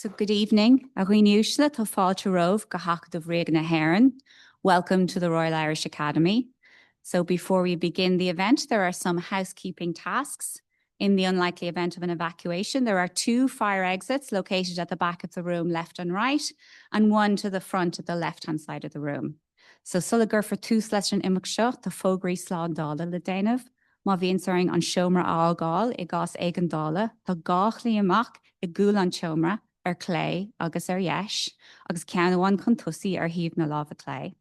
So good evening. Aghuiniushla to Fáilte Rove go Hachad of Regan na Heron. Welcome to the Royal Irish Academy. So before we begin the event, there are some housekeeping tasks. In the unlikely event of an evacuation, there are 2 fire exits located at the back of the room, left and right, and 1 to the front at the left-hand side of the room. So Sulligur for 2 leis an imach seo to fógraí slán dála le déanamh, má bhíonn saring an seomra ágáil I gás éigean dála, tá gáchlaí amach I gúil an seomra clé agus yesh, agus ceanháin chun tusaí híomh na lámha clé.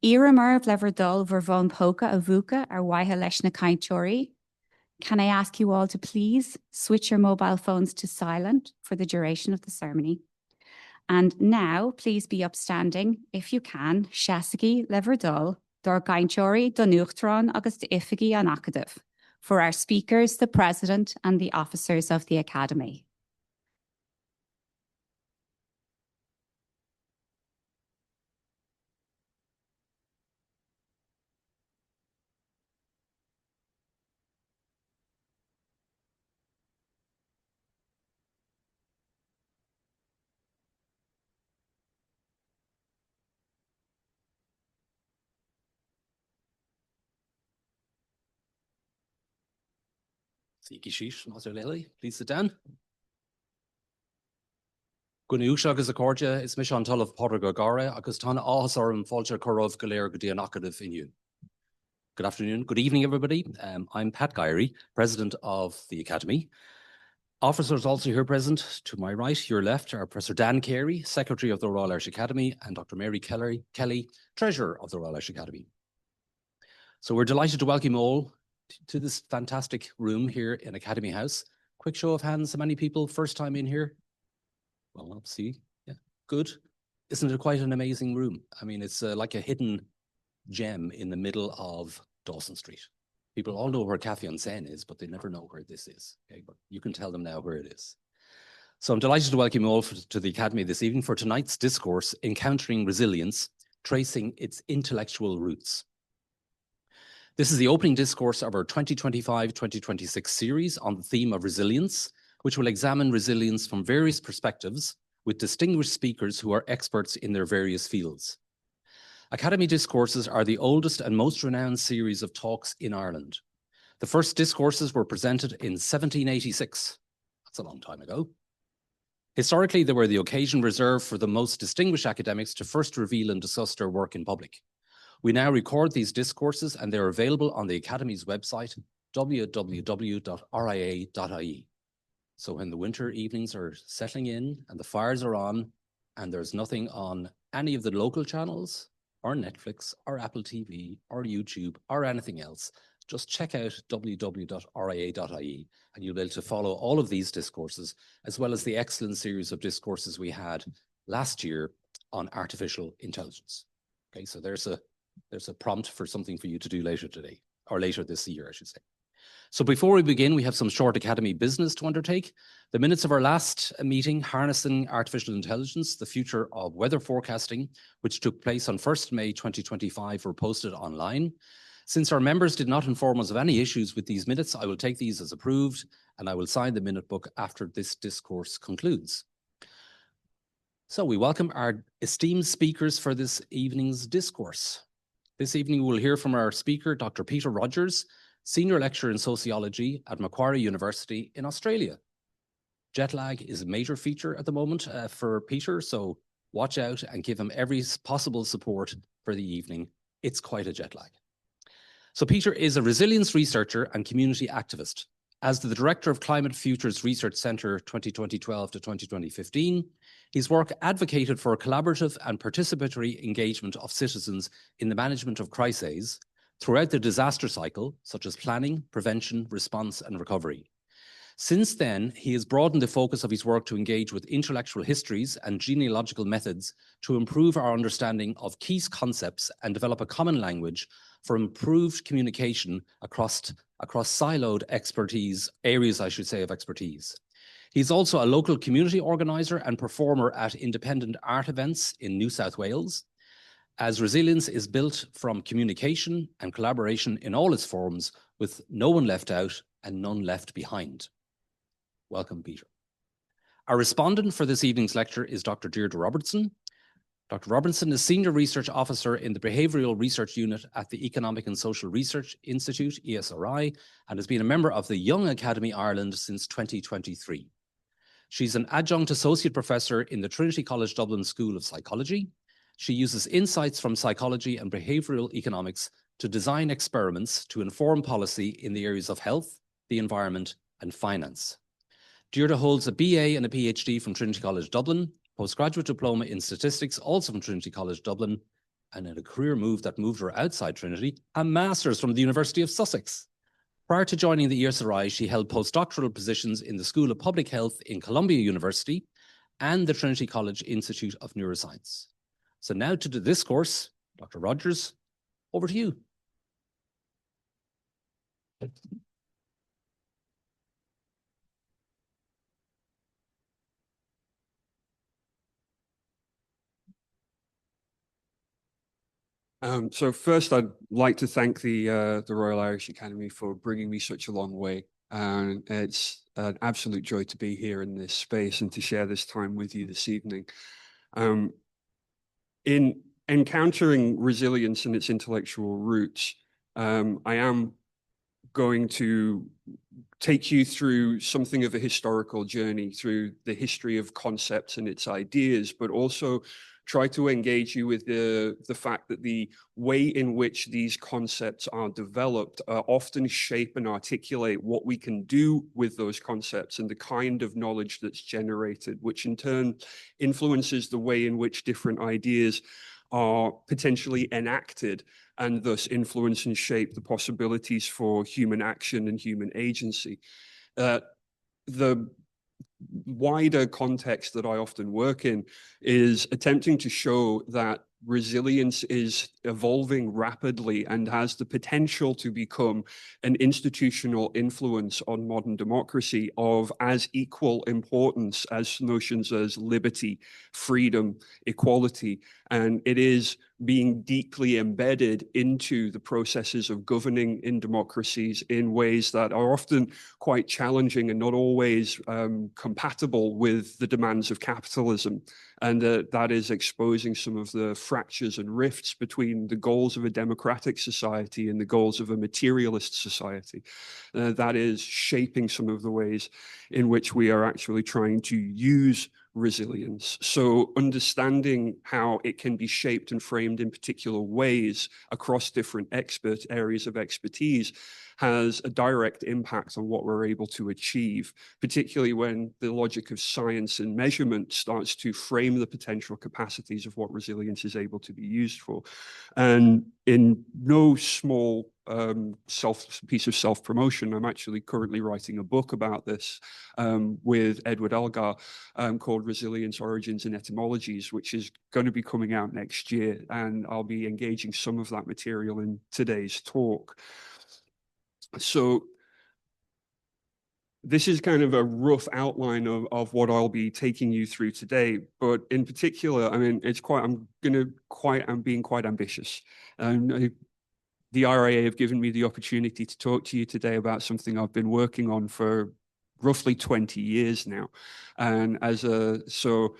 Iramar of Leverdol Vervon Poca a Vuka waithe leis na cainteoirí. Can I ask you all to please switch your mobile phones to silent for the duration of the ceremony? And now, please be upstanding, if you can, Shasagi Leverdol, Dor Cainteoirí don Uachtaráin agus de Ifigi an Acadif, for our speakers, the President and the officers of the Academy. Please sit down. Guniusha agus a cordia is mission of Portugagare, agus Tana Ahasarum Falcher Korov Galer Gudianakativ in you. Good afternoon, good evening, everybody. I'm Pat Gyrey, President of the Academy. Officers also here present to my right, your left, are Professor Dan Carey, Secretary of the Royal Irish Academy, and Dr. Mary Kelly, Treasurer of the Royal Irish Academy. So we're delighted to welcome you all to this fantastic room here in Academy House. Quick show of hands, how many people first time in here? Well, let's see. Yeah, good. Isn't it quite an amazing room? I mean, it's like a hidden gem in the middle of Dawson Street. People all know where Cafe on Seine is, but they never know where this is. Okay, but you can tell them now where it is. So I'm delighted to welcome you all to the Academy this evening for tonight's discourse, Encountering Resilience, Tracing its Intellectual Roots. This is the opening discourse of our 2025-2026 series on the theme of resilience, which will examine resilience from various perspectives with distinguished speakers who are experts in their various fields. Academy Discourses are the oldest and most renowned series of talks in Ireland. The first discourses were presented in 1786. That's a long time ago. Historically, they were the occasion reserved for the most distinguished academics to first reveal and discuss their work in public. We now record these discourses and they're available on the Academy's website, www.ria.ie. So when the winter evenings are settling in and the fires are on and there's nothing on any of the local channels or Netflix or Apple TV or YouTube or anything else, just check out www.ria.ie and you'll be able to follow all of these discourses as well as the excellent series of discourses we had last year on artificial intelligence. Okay, so there's a prompt for something for you to do later today, or later this year, I should say. So before we begin, we have some short Academy business to undertake. The minutes of our last meeting, Harnessing Artificial Intelligence, the Future of Weather Forecasting, which took place on 1st May 2025, were posted online. Since our members did not inform us of any issues with these minutes, I will take these as approved, and I will sign the minute book after this discourse concludes. So we welcome our esteemed speakers for this evening's discourse. This evening, we'll hear from our speaker, Dr. Peter Rogers, Senior Lecturer in Sociology at Macquarie University in Australia. Jet lag is a major feature at the moment for Peter, so watch out and give him every possible support for the evening. It's quite a jet lag. So Peter is a resilience researcher and community activist. As the Director of Climate Futures Research Centre 2012 to 2015, his work advocated for collaborative and participatory engagement of citizens in the management of crises throughout the disaster cycle, such as planning, prevention, response, and recovery. Since then, he has broadened the focus of his work to engage with intellectual histories and genealogical methods to improve our understanding of key concepts and develop a common language for improved communication across siloed areas of expertise. He's also a local community organizer and performer at independent art events in New South Wales, as resilience is built from communication and collaboration in all its forms, with no one left out and none left behind. Welcome, Peter. Our respondent for this evening's lecture is Dr. Deirdre Robertson. Dr. Robertson is Senior Research Officer in the Behavioural Research Unit at the Economic and Social Research Institute, ESRI, and has been a member of the Young Academy Ireland since 2023. She's an adjunct associate professor in the Trinity College Dublin School of Psychology. She uses insights from psychology and behavioural economics to design experiments to inform policy in the areas of health, the environment, and finance. Deirdre holds a BA and a PhD from Trinity College Dublin, postgraduate diploma in statistics also from Trinity College Dublin, and in a career move that moved her outside Trinity, a master's from the University of Sussex. Prior to joining the ESRI, she held postdoctoral positions in the School of Public Health in Columbia University and the Trinity College Institute of Neuroscience. So now to the discourse. Dr. Rogers, over to you. So first, I'd like to thank the Royal Irish Academy for bringing me such a long way. And it's an absolute joy to be here in this space and to share this time with you this evening. In encountering resilience and its intellectual roots, I am going to take you through something of a historical journey through the history of concepts and its ideas, but also try to engage you with the fact that the way in which these concepts are developed often shape and articulate what we can do with those concepts and the kind of knowledge that's generated, which in turn influences the way in which different ideas are potentially enacted and thus influence and shape the possibilities for human action and human agency. The wider context that I often work in is attempting to show that resilience is evolving rapidly and has the potential to become an institutional influence on modern democracy of as equal importance as notions as liberty, freedom, equality, and it is being deeply embedded into the processes of governing in democracies in ways that are often quite challenging and not always compatible with the demands of capitalism. And that is exposing some of the fractures and rifts between the goals of a democratic society and the goals of a materialist society. That is shaping some of the ways in which we are actually trying to use resilience. So understanding how it can be shaped and framed in particular ways across different areas of expertise has a direct impact on what we're able to achieve, particularly when the logic of science and measurement starts to frame the potential capacities of what resilience is able to be used for. And in no small piece of self-promotion, I'm actually currently writing a book about this with Edward Elgar called Resilience, Origins and Etymologies, which is going to be coming out next year. And I'll be engaging some of that material in today's talk. So this is kind of a rough outline of what I'll be taking you through today, but in particular, I mean, I'm being quite ambitious. The RIA have given me the opportunity to talk to you today about something I've been working on for roughly 20 years now. And so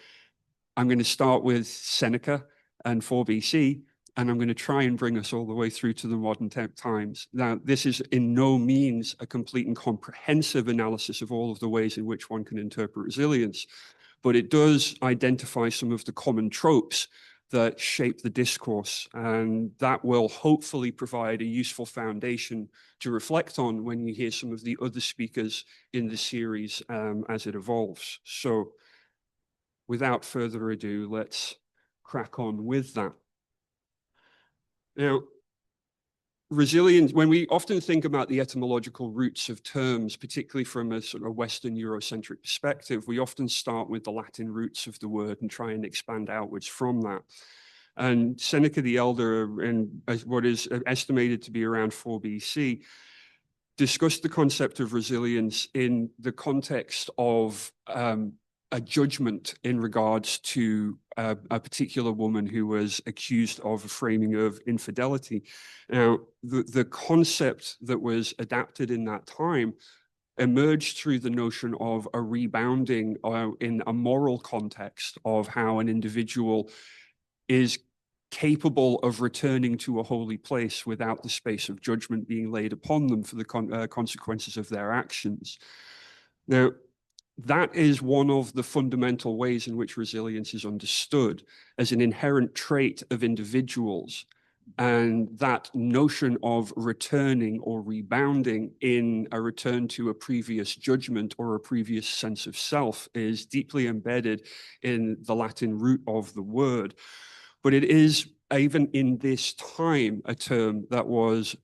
I'm going to start with Seneca and 4 BC, and I'm going to try and bring us all the way through to the modern times. Now, this is in no means a complete and comprehensive analysis of all of the ways in which one can interpret resilience, but it does identify some of the common tropes that shape the discourse, and that will hopefully provide a useful foundation to reflect on when you hear some of the other speakers in the series as it evolves. So without further ado, let's crack on with that. Now, resilience, when we often think about the etymological roots of terms, particularly from a sort of Western Eurocentric perspective, we often start with the Latin roots of the word and try and expand outwards from that. And Seneca the Elder, in what is estimated to be around 4 BC, discussed the concept of resilience in the context of a judgment in regards to a particular woman who was accused of a framing of infidelity. Now, the concept that was adapted in that time emerged through the notion of a rebounding in a moral context of how an individual is capable of returning to a holy place without the space of judgment being laid upon them for the consequences of their actions. Now, that is one of the fundamental ways in which resilience is understood as an inherent trait of individuals. And that notion of returning or rebounding in a return to a previous judgment or a previous sense of self is deeply embedded in the Latin root of the word. But it is, even in this time, a term that was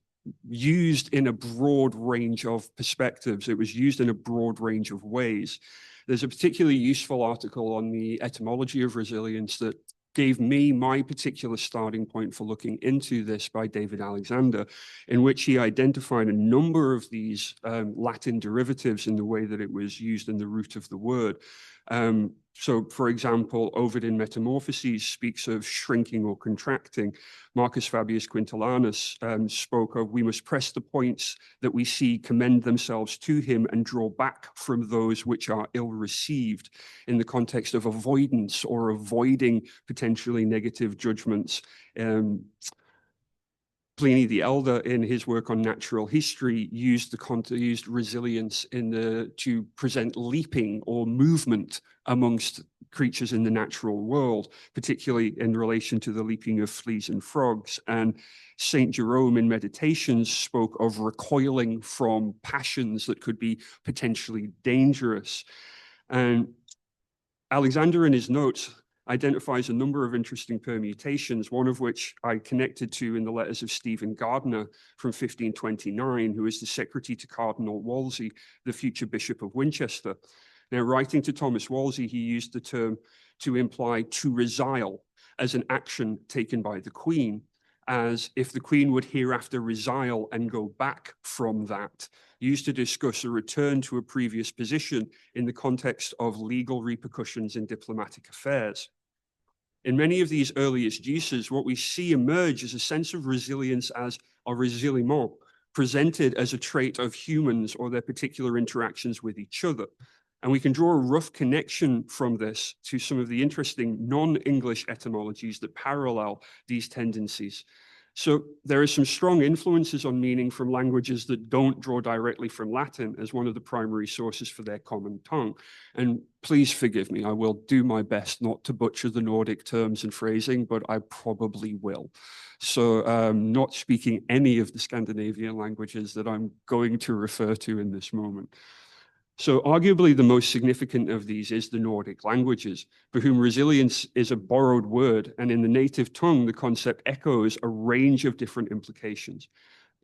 used in a broad range of perspectives. It was used in a broad range of ways. There's a particularly useful article on the etymology of resilience that gave me my particular starting point for looking into this by David Alexander, in which he identified a number of these Latin derivatives in the way that it was used in the root of the word. So, for example, Ovid in Metamorphoses speaks of shrinking or contracting. Marcus Fabius Quintilanus spoke of, we must press the points that we see commend themselves to him and draw back from those which are ill-received, in the context of avoidance or avoiding potentially negative judgments. Pliny the Elder, in his work on natural history, used resilience to present leaping or movement amongst creatures in the natural world, particularly in relation to the leaping of fleas and frogs. And Saint Jerome in Meditations spoke of recoiling from passions that could be potentially dangerous. And Alexander, in his notes, identifies a number of interesting permutations, one of which I connected to in the letters of Stephen Gardiner from 1529, who is the secretary to Cardinal Wolsey, the future Bishop of Winchester. Now, writing to Thomas Wolsey, he used the term to imply to resile as an action taken by the Queen, as if the Queen would hereafter resile and go back from that, used to discuss a return to a previous position in the context of legal repercussions in diplomatic affairs. In many of these earliest uses, what we see emerge is a sense of resilience as a résiliement, presented as a trait of humans or their particular interactions with each other. And we can draw a rough connection from this to some of the interesting non-English etymologies that parallel these tendencies. So there are some strong influences on meaning from languages that don't draw directly from Latin as one of the primary sources for their common tongue. And please forgive me, I will do my best not to butcher the Nordic terms and phrasing, but I probably will. So not speaking any of the Scandinavian languages that I'm going to refer to in this moment. So arguably the most significant of these is the Nordic languages, for whom resilience is a borrowed word, and in the native tongue, the concept echoes a range of different implications.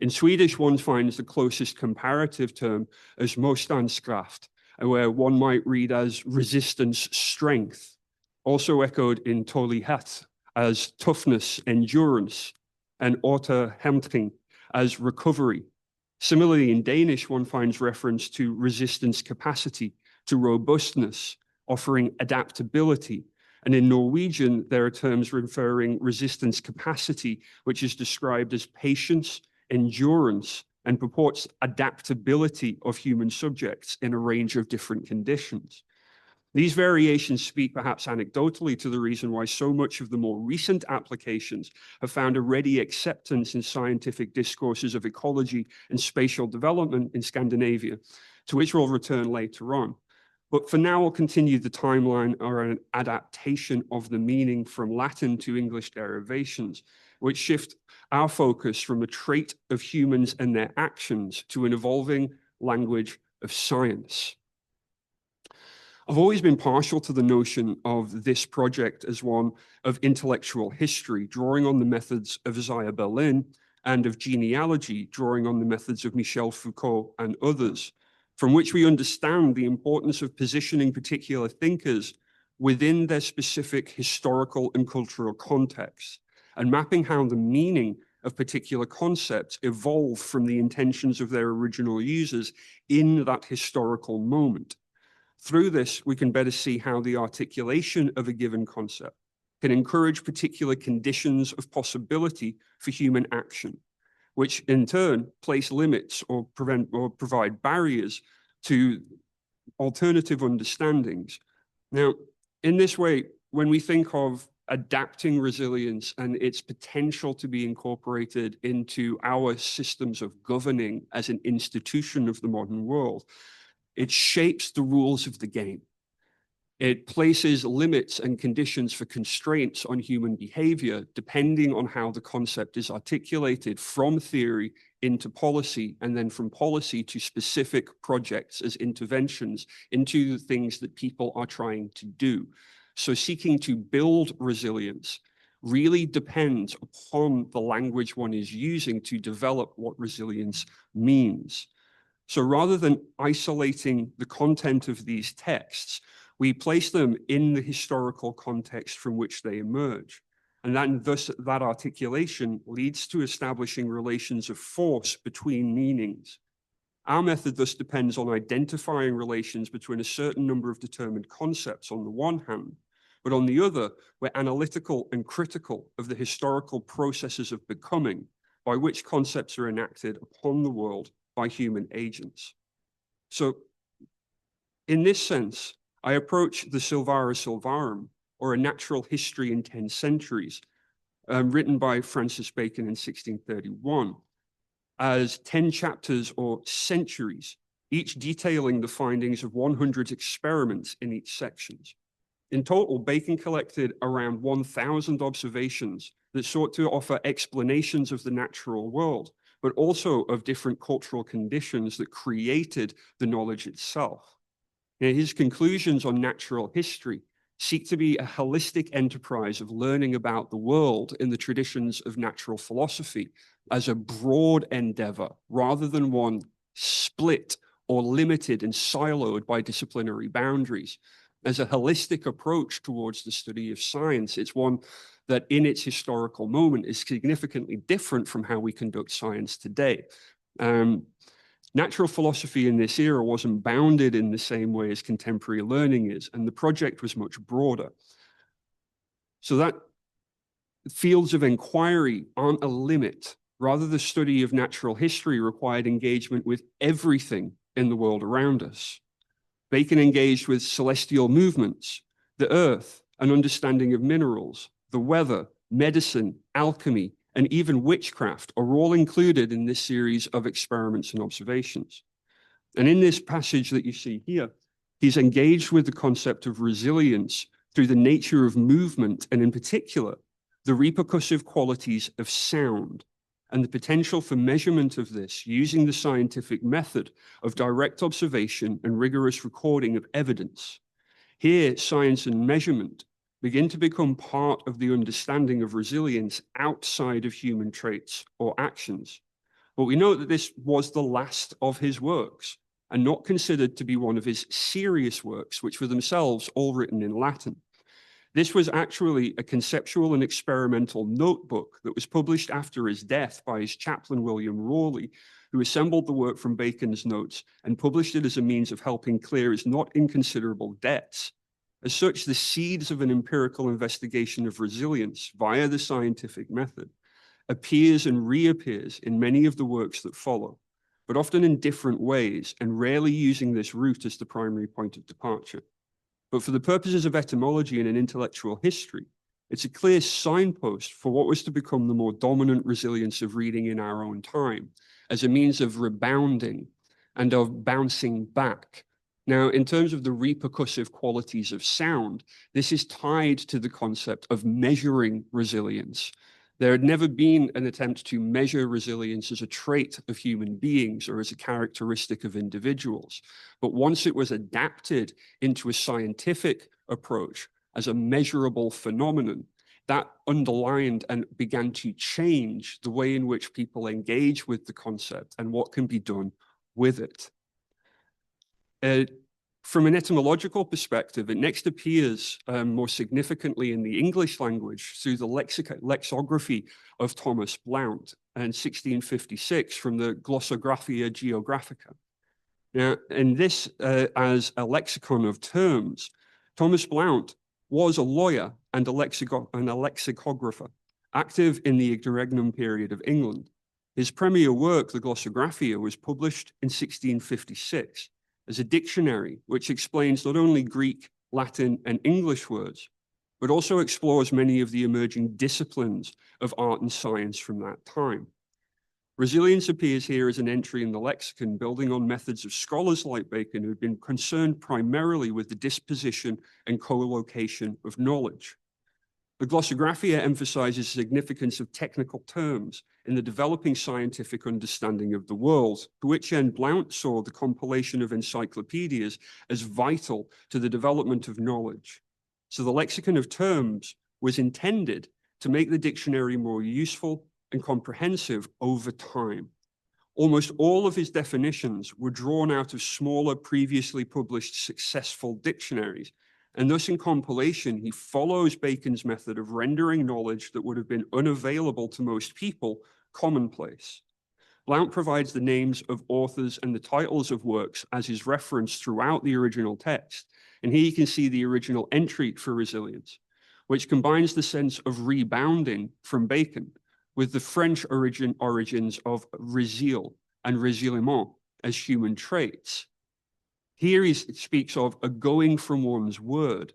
In Swedish, one finds the closest comparative term as motståndskraft, where one might read as resistance strength, also echoed in tålighet as toughness, endurance, and återhämtning as recovery. Similarly, in Danish, one finds reference to resistance capacity, to robustness, offering adaptability. And in Norwegian, there are terms referring resistance capacity, which is described as patience, endurance, and purports adaptability of human subjects in a range of different conditions. These variations speak perhaps anecdotally to the reason why so much of the more recent applications have found a ready acceptance in scientific discourses of ecology and spatial development in Scandinavia, to which we'll return later on. But for now, we'll continue the timeline or an adaptation of the meaning from Latin to English derivations, which shift our focus from a trait of humans and their actions to an evolving language of science. I've always been partial to the notion of this project as one of intellectual history, drawing on the methods of Isaiah Berlin, and of genealogy, drawing on the methods of Michel Foucault and others, from which we understand the importance of positioning particular thinkers within their specific historical and cultural contexts, and mapping how the meaning of particular concepts evolve from the intentions of their original users in that historical moment. Through this, we can better see how the articulation of a given concept can encourage particular conditions of possibility for human action, which in turn place limits or provide barriers to alternative understandings. Now, in this way, when we think of adapting resilience and its potential to be incorporated into our systems of governing as an institution of the modern world, it shapes the rules of the game. It places limits and conditions for constraints on human behavior, depending on how the concept is articulated from theory into policy, and then from policy to specific projects as interventions into the things that people are trying to do. So seeking to build resilience really depends upon the language one is using to develop what resilience means. So rather than isolating the content of these texts, we place them in the historical context from which they emerge. And thus that articulation leads to establishing relations of force between meanings. Our method thus depends on identifying relations between a certain number of determined concepts on the one hand, but on the other, we're analytical and critical of the historical processes of becoming by which concepts are enacted upon the world by human agents. So in this sense, I approach the Silvara Silvarum, or A Natural History in 10 Centuries, written by Francis Bacon in 1631, as 10 chapters or centuries, each detailing the findings of 100 experiments in each section. In total, Bacon collected around 1,000 observations that sought to offer explanations of the natural world, but also of different cultural conditions that created the knowledge itself. Now, his conclusions on natural history seek to be a holistic enterprise of learning about the world in the traditions of natural philosophy as a broad endeavor, rather than one split or limited and siloed by disciplinary boundaries. As a holistic approach towards the study of science, it's one that in its historical moment is significantly different from how we conduct science today. Natural philosophy in this era wasn't bounded in the same way as contemporary learning is, and the project was much broader. So that fields of inquiry aren't a limit. Rather, the study of natural history required engagement with everything in the world around us. Bacon engaged with celestial movements, the earth, an understanding of minerals, the weather, medicine, alchemy, and even witchcraft are all included in this series of experiments and observations. And in this passage that you see here, he's engaged with the concept of resilience through the nature of movement, and in particular, the repercussive qualities of sound and the potential for measurement of this using the scientific method of direct observation and rigorous recording of evidence. Here, science and measurement begin to become part of the understanding of resilience outside of human traits or actions. But we know that this was the last of his works and not considered to be one of his serious works, which were themselves all written in Latin. This was actually a conceptual and experimental notebook that was published after his death by his chaplain, William Rawley, who assembled the work from Bacon's notes and published it as a means of helping clear his not inconsiderable debts. As such, the seeds of an empirical investigation of resilience via the scientific method appears and reappears in many of the works that follow, but often in different ways and rarely using this route as the primary point of departure. But for the purposes of etymology and an intellectual history, it's a clear signpost for what was to become the more dominant resilience of reading in our own time as a means of rebounding and of bouncing back. Now, in terms of the repercussive qualities of sound, this is tied to the concept of measuring resilience. There had never been an attempt to measure resilience as a trait of human beings or as a characteristic of individuals. But once it was adapted into a scientific approach as a measurable phenomenon, that underlined and began to change the way in which people engage with the concept and what can be done with it. From an etymological perspective, it next appears more significantly in the English language through the lexicography of Thomas Blount in 1656 from the Glossographia Geographica. Now, in this, as a lexicon of terms, Thomas Blount was a lawyer and a lexicographer, active in the interregnum period of England. His premier work, the Glossographia, was published in 1656. as a dictionary, which explains not only Greek, Latin, and English words, but also explores many of the emerging disciplines of art and science from that time. Resilience appears here as an entry in the lexicon, building on methods of scholars like Bacon who had been concerned primarily with the disposition and co-location of knowledge. The glossographia emphasizes the significance of technical terms in the developing scientific understanding of the world, to which end Blount saw the compilation of encyclopedias as vital to the development of knowledge. So the lexicon of terms was intended to make the dictionary more useful and comprehensive over time. Almost all of his definitions were drawn out of smaller, previously published successful dictionaries, and thus in compilation, he follows Bacon's method of rendering knowledge that would have been unavailable to most people commonplace. Blount provides the names of authors and the titles of works as is referenced throughout the original text, and here you can see the original entry for resilience, which combines the sense of rebounding from Bacon with the French origins of resil and résiliement as human traits. Here he speaks of a going from one's word,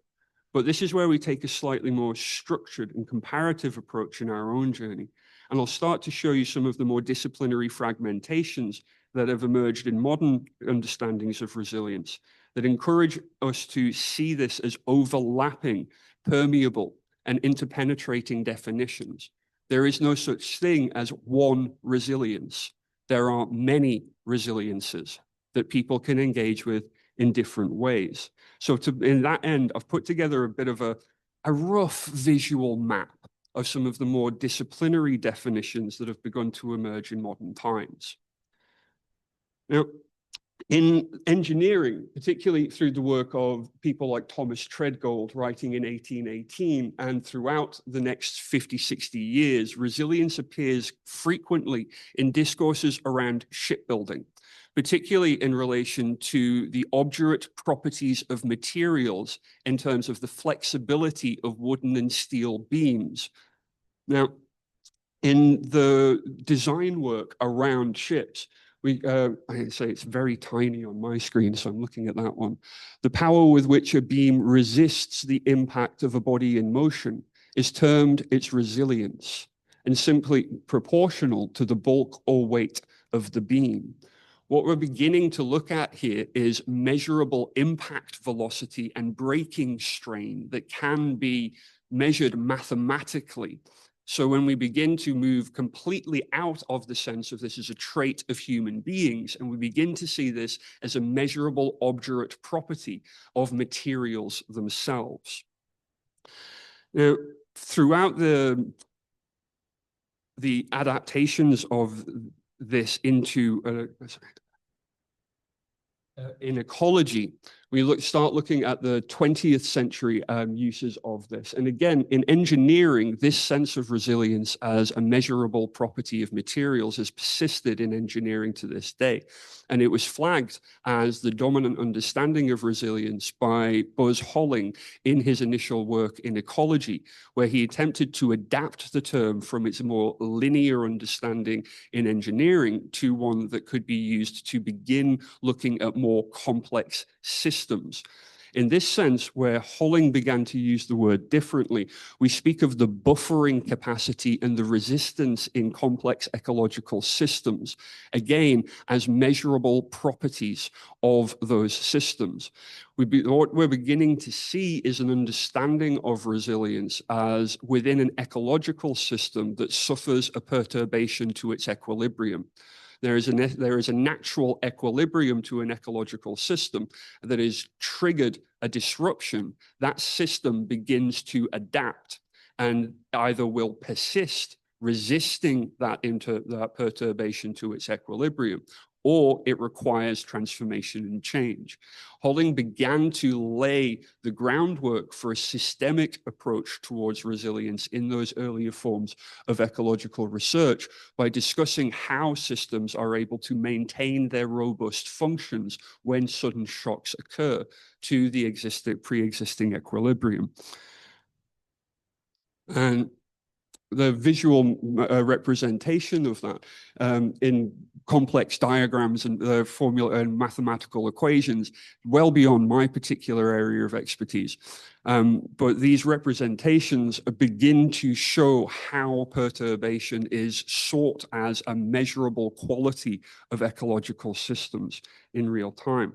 but this is where we take a slightly more structured and comparative approach in our own journey. And I'll start to show you some of the more disciplinary fragmentations that have emerged in modern understandings of resilience that encourage us to see this as overlapping, permeable, and interpenetrating definitions. There is no such thing as one resilience. There are many resiliences that people can engage with in different ways. So in that end, I've put together a bit of a rough visual map of some of the more disciplinary definitions that have begun to emerge in modern times. Now, in engineering, particularly through the work of people like Thomas Treadgold writing in 1818 and throughout the next 50, 60 years, resilience appears frequently in discourses around shipbuilding, particularly in relation to the obdurate properties of materials in terms of the flexibility of wooden and steel beams. Now, in the design work around ships, I say it's very tiny on my screen, so I'm looking at that one. The power with which a beam resists the impact of a body in motion is termed its resilience and simply proportional to the bulk or weight of the beam. What we're beginning to look at here is measurable impact velocity and braking strain that can be measured mathematically. So when we begin to move completely out of the sense of this as a trait of human beings, and we begin to see this as a measurable obdurate property of materials themselves. Now, throughout the adaptations of this into in ecology, we start looking at the 20th century uses of this. And again, in engineering, this sense of resilience as a measurable property of materials has persisted in engineering to this day. And it was flagged as the dominant understanding of resilience by Buzz Holling in his initial work in ecology, where he attempted to adapt the term from its more linear understanding in engineering to one that could be used to begin looking at more complex systems. In this sense, where Holling began to use the word differently, we speak of the buffering capacity and the resistance in complex ecological systems, again, as measurable properties of those systems. What we're beginning to see is an understanding of resilience as within an ecological system that suffers a perturbation to its equilibrium. There is a natural equilibrium to an ecological system that is triggered a disruption. That system begins to adapt and either will persist, resisting that perturbation to its equilibrium, or it requires transformation and change. Holling began to lay the groundwork for a systemic approach towards resilience in those earlier forms of ecological research by discussing how systems are able to maintain their robust functions when sudden shocks occur to the pre-existing equilibrium. And the visual representation of that in complex diagrams and formula and mathematical equations, well beyond my particular area of expertise. But these representations begin to show how perturbation is sought as a measurable quality of ecological systems in real time.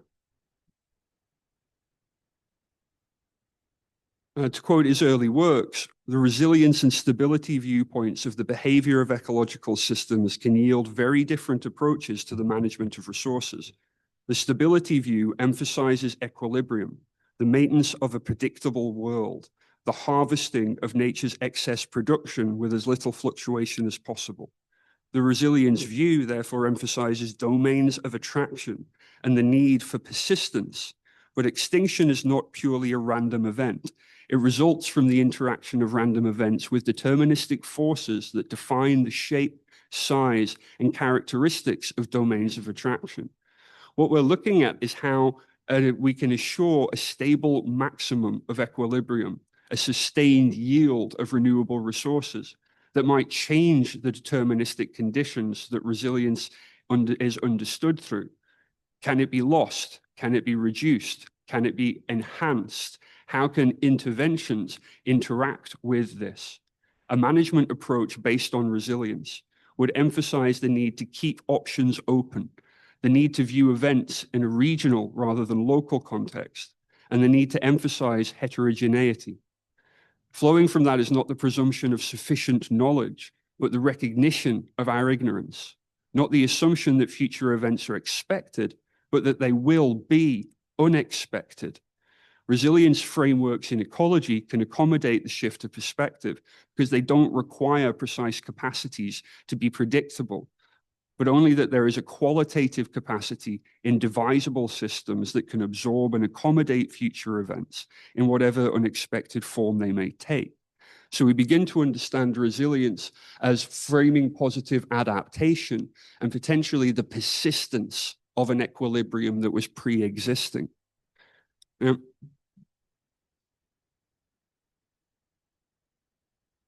To quote his early works, the resilience and stability viewpoints of the behavior of ecological systems can yield very different approaches to the management of resources. The stability view emphasizes equilibrium, the maintenance of a predictable world, the harvesting of nature's excess production with as little fluctuation as possible. The resilience view therefore emphasizes domains of attraction and the need for persistence, but extinction is not purely a random event. It results from the interaction of random events with deterministic forces that define the shape, size, and characteristics of domains of attraction. What we're looking at is how we can assure a stable maximum of equilibrium, a sustained yield of renewable resources that might change the deterministic conditions that resilience is understood through. Can it be lost? Can it be reduced? Can it be enhanced? How can interventions interact with this? A management approach based on resilience would emphasize the need to keep options open, the need to view events in a regional rather than local context, and the need to emphasize heterogeneity. Flowing from that is not the presumption of sufficient knowledge, but the recognition of our ignorance, not the assumption that future events are expected, but that they will be unexpected. Resilience frameworks in ecology can accommodate the shift of perspective because they don't require precise capacities to be predictable, but only that there is a qualitative capacity in divisible systems that can absorb and accommodate future events in whatever unexpected form they may take. So we begin to understand resilience as framing positive adaptation and potentially the persistence of an equilibrium that was pre-existing.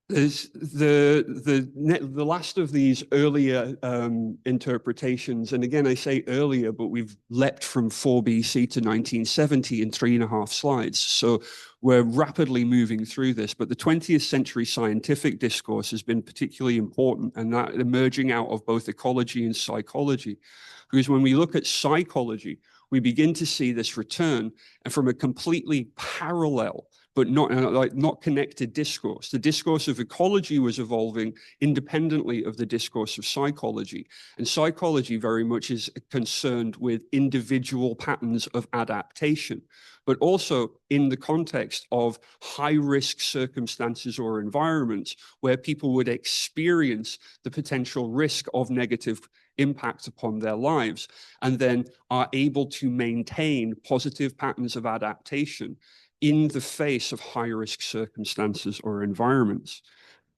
The last of these earlier interpretations, and again I say earlier, but we've leapt from 4 BC to 1970 in 3.5 slides, so we're rapidly moving through this. But the 20th century scientific discourse has been particularly important, and that emerging out of both ecology and psychology, because when we look at psychology, we begin to see this return and from a completely parallel but not connected discourse. The discourse of ecology was evolving independently of the discourse of psychology. And psychology very much is concerned with individual patterns of adaptation, but also in the context of high-risk circumstances or environments where people would experience the potential risk of negative impact upon their lives, and then are able to maintain positive patterns of adaptation in the face of high-risk circumstances or environments.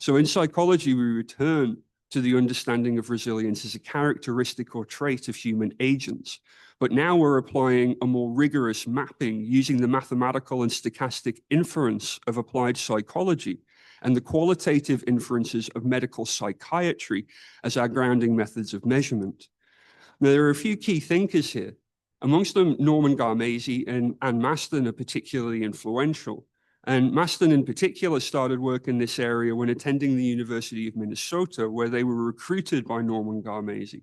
So in psychology, we return to the understanding of resilience as a characteristic or trait of human agents. But now we're applying a more rigorous mapping using the mathematical and stochastic inference of applied psychology and the qualitative inferences of medical psychiatry as our grounding methods of measurement. Now, there are a few key thinkers here. Amongst them, Norman Garmese and Maston are particularly influential. And Maston in particular started work in this area when attending the University of Minnesota, where they were recruited by Norman Garmese,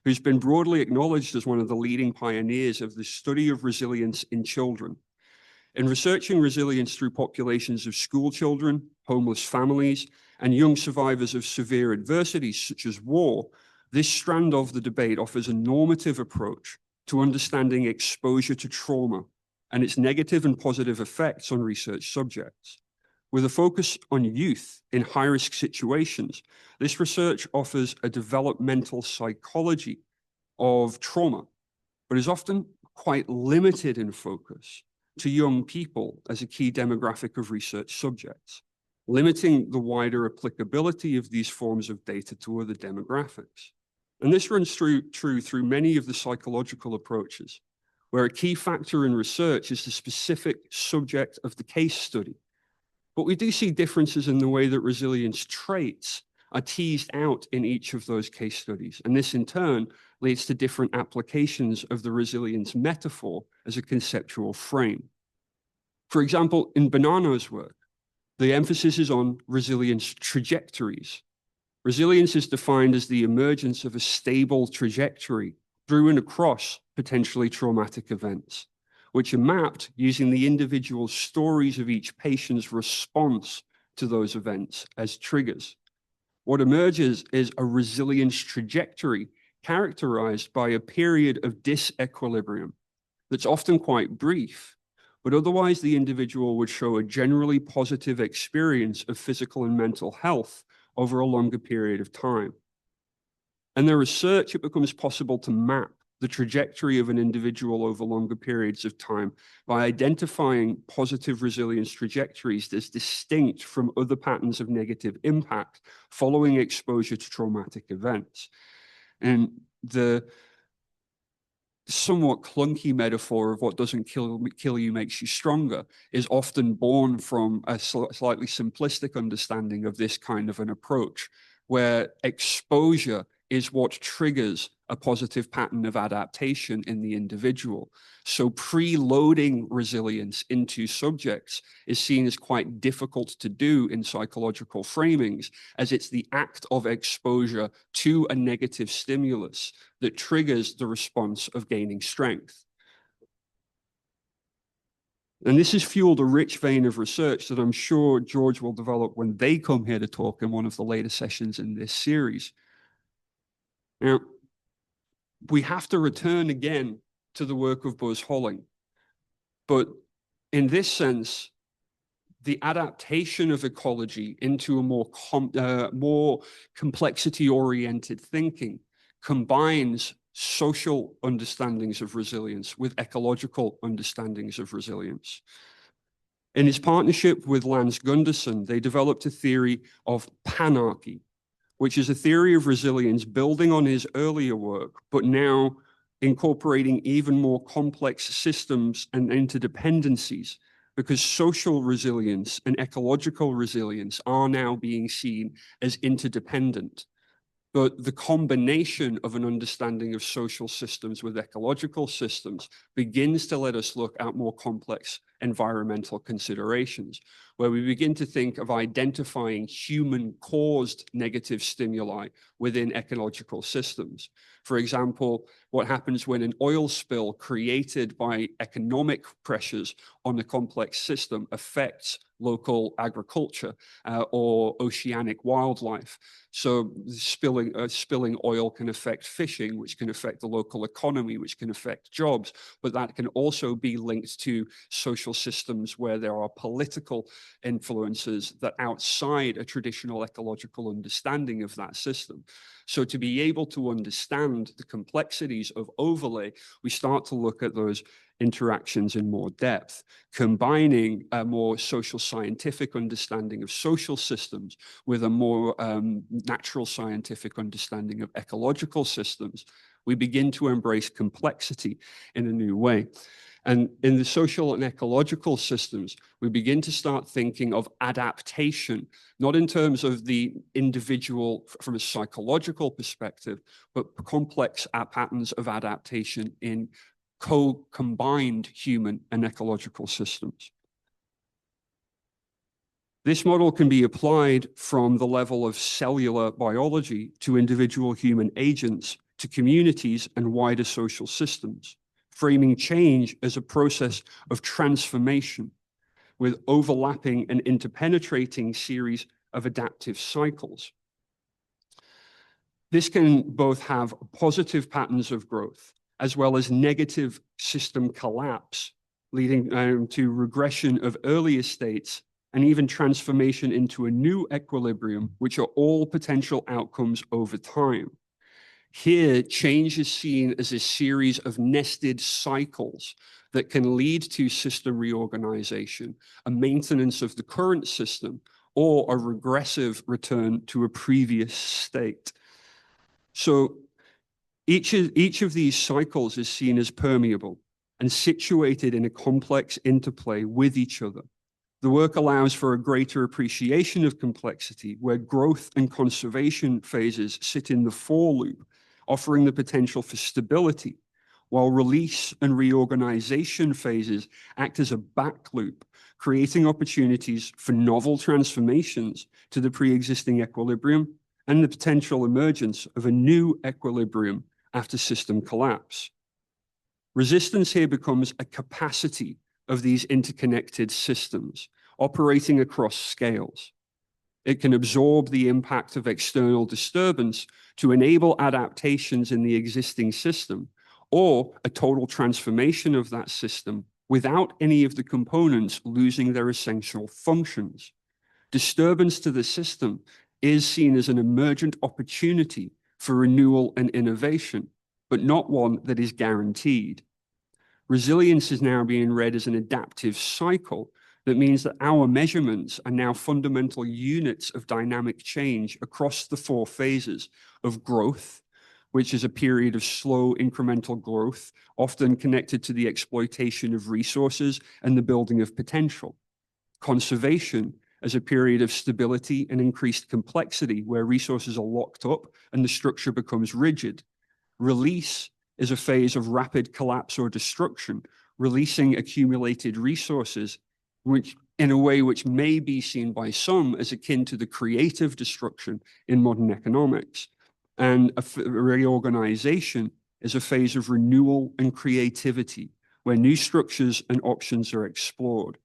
who's been broadly acknowledged as one of the leading pioneers of the study of resilience in children. In researching resilience through populations of school children, homeless families, and young survivors of severe adversities such as war, this strand of the debate offers a normative approach to understanding exposure to trauma and its negative and positive effects on research subjects. With a focus on youth in high-risk situations, this research offers a developmental psychology of trauma, but is often quite limited in focus to young people as a key demographic of research subjects, limiting the wider applicability of these forms of data to other demographics. And this runs true through many of the psychological approaches, where a key factor in research is the specific subject of the case study. But we do see differences in the way that resilience traits are teased out in each of those case studies. And this in turn leads to different applications of the resilience metaphor as a conceptual frame. For example, in Bonanno's work, the emphasis is on resilience trajectories. Resilience is defined as the emergence of a stable trajectory through and across potentially traumatic events, which are mapped using the individual stories of each patient's response to those events as triggers. What emerges is a resilience trajectory characterized by a period of disequilibrium that's often quite brief, but otherwise the individual would show a generally positive experience of physical and mental health over a longer period of time. And in research, it becomes possible to map the trajectory of an individual over longer periods of time by identifying positive resilience trajectories as distinct from other patterns of negative impact following exposure to traumatic events. And the somewhat clunky metaphor of what doesn't kill you makes you stronger is often born from a slightly simplistic understanding of this kind of an approach, where exposure is what triggers a positive pattern of adaptation in the individual. So preloading resilience into subjects is seen as quite difficult to do in psychological framings, as it's the act of exposure to a negative stimulus that triggers the response of gaining strength. And this has fueled a rich vein of research that I'm sure George will develop when they come here to talk in one of the later sessions in this series. Now, we have to return again to the work of Buzz Holling. But in this sense, the adaptation of ecology into a more complexity-oriented thinking combines social understandings of resilience with ecological understandings of resilience. In his partnership with Lance Gunderson, they developed a theory of panarchy, which is a theory of resilience building on his earlier work, but now incorporating even more complex systems and interdependencies, because social resilience and ecological resilience are now being seen as interdependent. But the combination of an understanding of social systems with ecological systems begins to let us look at more complex environmental considerations, where we begin to think of identifying human-caused negative stimuli within ecological systems. For example, what happens when an oil spill created by economic pressures on a complex system affects local agriculture or oceanic wildlife. So spilling oil can affect fishing, which can affect the local economy, which can affect jobs, but that can also be linked to social systems where there are political influences that outside a traditional ecological understanding of that system. So to be able to understand the complexities of overlay, we start to look at those interactions in more depth, combining a more social scientific understanding of social systems with a more natural scientific understanding of ecological systems. We begin to embrace complexity in a new way. And in the social and ecological systems, we begin to start thinking of adaptation, not in terms of the individual from a psychological perspective, but complex patterns of adaptation in combined human and ecological systems. This model can be applied from the level of cellular biology to individual human agents, to communities and wider social systems, framing change as a process of transformation with overlapping and interpenetrating series of adaptive cycles. This can both have positive patterns of growth as well as negative system collapse, leading to regression of earlier states and even transformation into a new equilibrium, which are all potential outcomes over time. Here, change is seen as a series of nested cycles that can lead to system reorganization, a maintenance of the current system, or a regressive return to a previous state. So each of these cycles is seen as permeable and situated in a complex interplay with each other. The work allows for a greater appreciation of complexity, where growth and conservation phases sit in the for loop, offering the potential for stability, while release and reorganization phases act as a back loop, creating opportunities for novel transformations to the pre-existing equilibrium and the potential emergence of a new equilibrium after system collapse. Resistance here becomes a capacity of these interconnected systems operating across scales. It can absorb the impact of external disturbance to enable adaptations in the existing system, or a total transformation of that system without any of the components losing their essential functions. Disturbance to the system is seen as an emergent opportunity for renewal and innovation, but not one that is guaranteed. Resilience is now being read as an adaptive cycle that means that our measurements are now fundamental units of dynamic change across the 4 phases of growth, which is a period of slow incremental growth, often connected to the exploitation of resources and the building of potential. Conservation as a period of stability and increased complexity, where resources are locked up and the structure becomes rigid. Release is a phase of rapid collapse or destruction, releasing accumulated resources, which in a way which may be seen by some as akin to the creative destruction in modern economics. And a reorganization is a phase of renewal and creativity, where new structures and options are explored.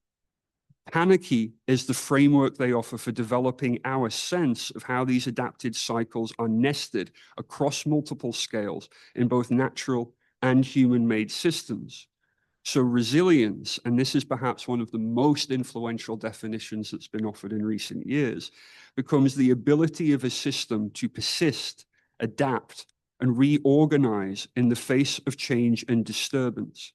Panicky is the framework they offer for developing our sense of how these adapted cycles are nested across multiple scales in both natural and human-made systems. So resilience, and this is perhaps one of the most influential definitions that's been offered in recent years, becomes the ability of a system to persist, adapt, and reorganize in the face of change and disturbance.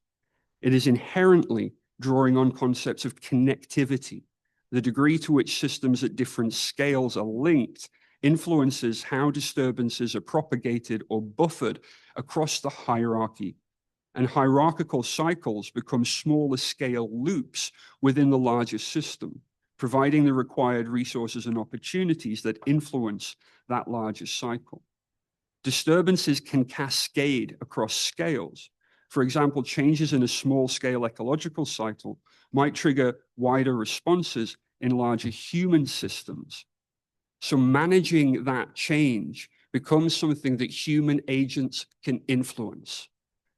It is inherently drawing on concepts of connectivity. The degree to which systems at different scales are linked influences how disturbances are propagated or buffered across the hierarchy. And hierarchical cycles become smaller scale loops within the larger system, providing the required resources and opportunities that influence that larger cycle. Disturbances can cascade across scales. For example, changes in a small-scale ecological cycle might trigger wider responses in larger human systems. So managing that change becomes something that human agents can influence.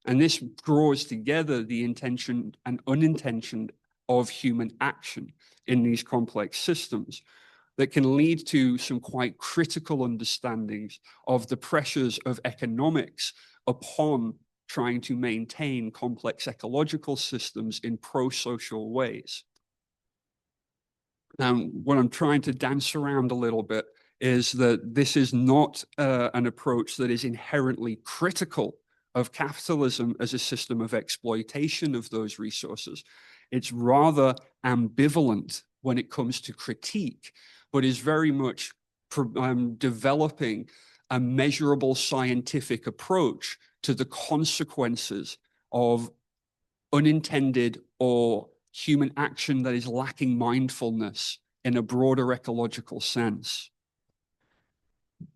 And this draws together the intention and unintention of human action in these complex systems that can lead to some quite critical understandings of the pressures of economics upon trying to maintain complex ecological systems in pro-social ways. Now, what I'm trying to dance around a little bit is that this is not an approach that is inherently critical of capitalism as a system of exploitation of those resources. It's rather ambivalent when it comes to critique, but is very much developing a measurable scientific approach to the consequences of unintended or human action that is lacking mindfulness in a broader ecological sense.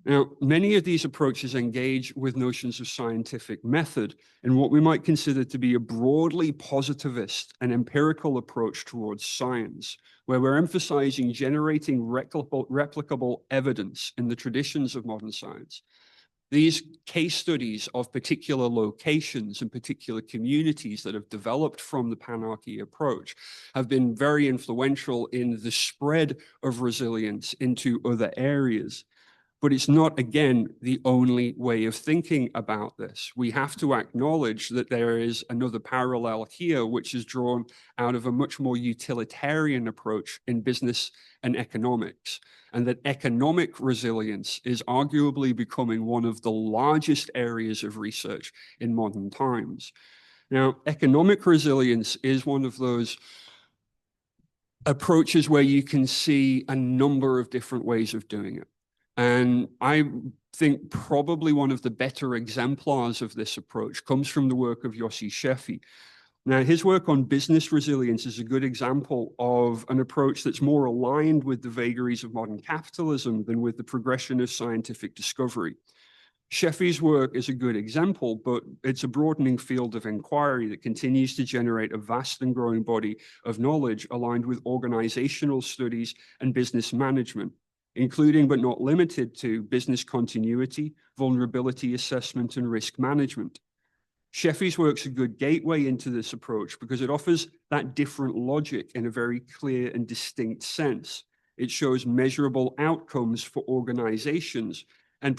Now, many of these approaches engage with notions of scientific method in what we might consider to be a broadly positivist and empirical approach towards science, where we're emphasizing generating replicable evidence in the traditions of modern science. These case studies of particular locations and particular communities that have developed from the panarchy approach have been very influential in the spread of resilience into other areas. But it's not, again, the only way of thinking about this. We have to acknowledge that there is another parallel here, which is drawn out of a much more utilitarian approach in business and economics, and that economic resilience is arguably becoming one of the largest areas of research in modern times. Now, economic resilience is one of those approaches where you can see a number of different ways of doing it. And I think probably one of the better exemplars of this approach comes from the work of Yossi Sheffi, Now, his work on business resilience is a good example of an approach that's more aligned with the vagaries of modern capitalism than with the progression of scientific discovery. Sheffy's work is a good example, but it's a broadening field of inquiry that continues to generate a vast and growing body of knowledge aligned with organizational studies and business management, including but not limited to business continuity, vulnerability assessment, and risk management. Sheffy's work's a good gateway into this approach because it offers that different logic in a very clear and distinct sense. It shows measurable outcomes for organizations and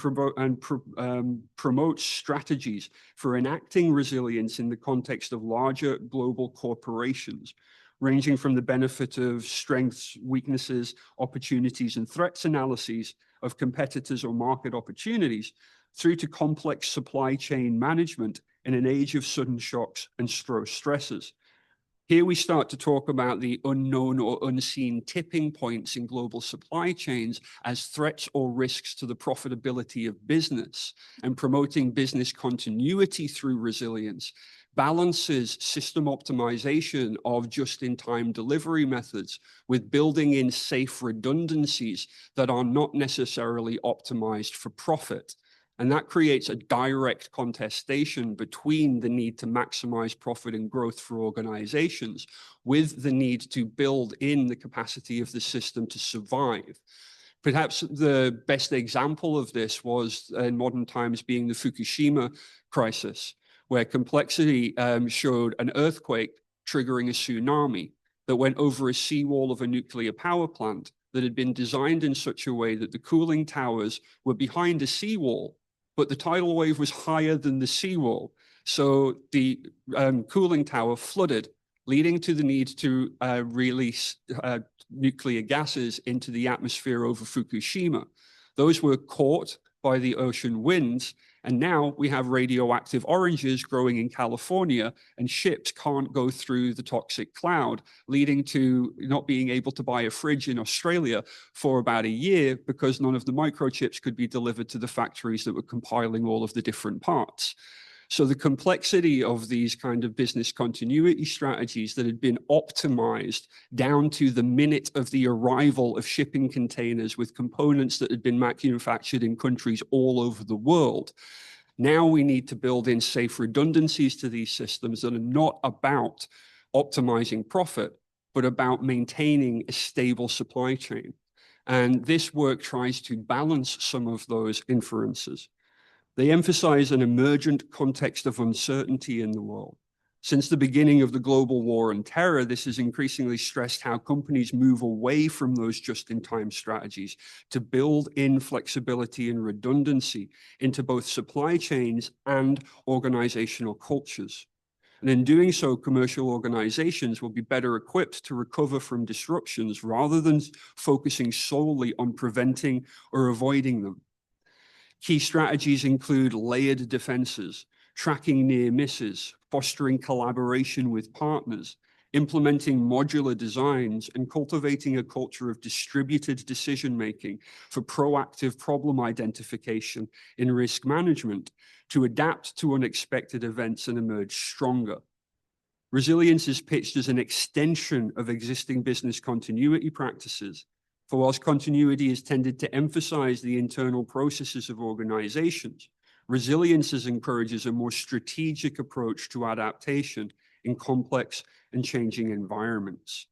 promotes strategies for enacting resilience in the context of larger global corporations, ranging from the benefit of strengths, weaknesses, opportunities, and threats analyses of competitors or market opportunities, through to complex supply chain management in an age of sudden shocks and stresses. Here we start to talk about the unknown or unseen tipping points in global supply chains as threats or risks to the profitability of business, and promoting business continuity through resilience balances system optimization of just-in-time delivery methods with building in safe redundancies that are not necessarily optimized for profit. And that creates a direct contestation between the need to maximize profit and growth for organizations with the need to build in the capacity of the system to survive. Perhaps the best example of this was in modern times being the Fukushima crisis, where complexity showed an earthquake triggering a tsunami that went over a seawall of a nuclear power plant that had been designed in such a way that the cooling towers were behind a seawall, but the tidal wave was higher than the seawall. So the cooling tower flooded, leading to the need to release nuclear gases into the atmosphere over Fukushima. Those were caught by the ocean winds, and now we have radioactive oranges growing in California, and ships can't go through the toxic cloud, leading to not being able to buy a fridge in Australia for about a year because none of the microchips could be delivered to the factories that were compiling all of the different parts. So the complexity of these kind of business continuity strategies that had been optimized down to the minute of the arrival of shipping containers with components that had been manufactured in countries all over the world. Now we need to build in safe redundancies to these systems that are not about optimizing profit, but about maintaining a stable supply chain. And this work tries to balance some of those inferences. They emphasize an emergent context of uncertainty in the world. Since the beginning of the global war on terror, this has increasingly stressed how companies move away from those just-in-time strategies to build in flexibility and redundancy into both supply chains and organizational cultures. And in doing so, commercial organizations will be better equipped to recover from disruptions rather than focusing solely on preventing or avoiding them. Key strategies include layered defenses, tracking near misses, fostering collaboration with partners, implementing modular designs, and cultivating a culture of distributed decision-making for proactive problem identification in risk management to adapt to unexpected events and emerge stronger. Resilience is pitched as an extension of existing business continuity practices. For whilst continuity has tended to emphasize the internal processes of organizations, resilience encourages a more strategic approach to adaptation in complex and changing environments.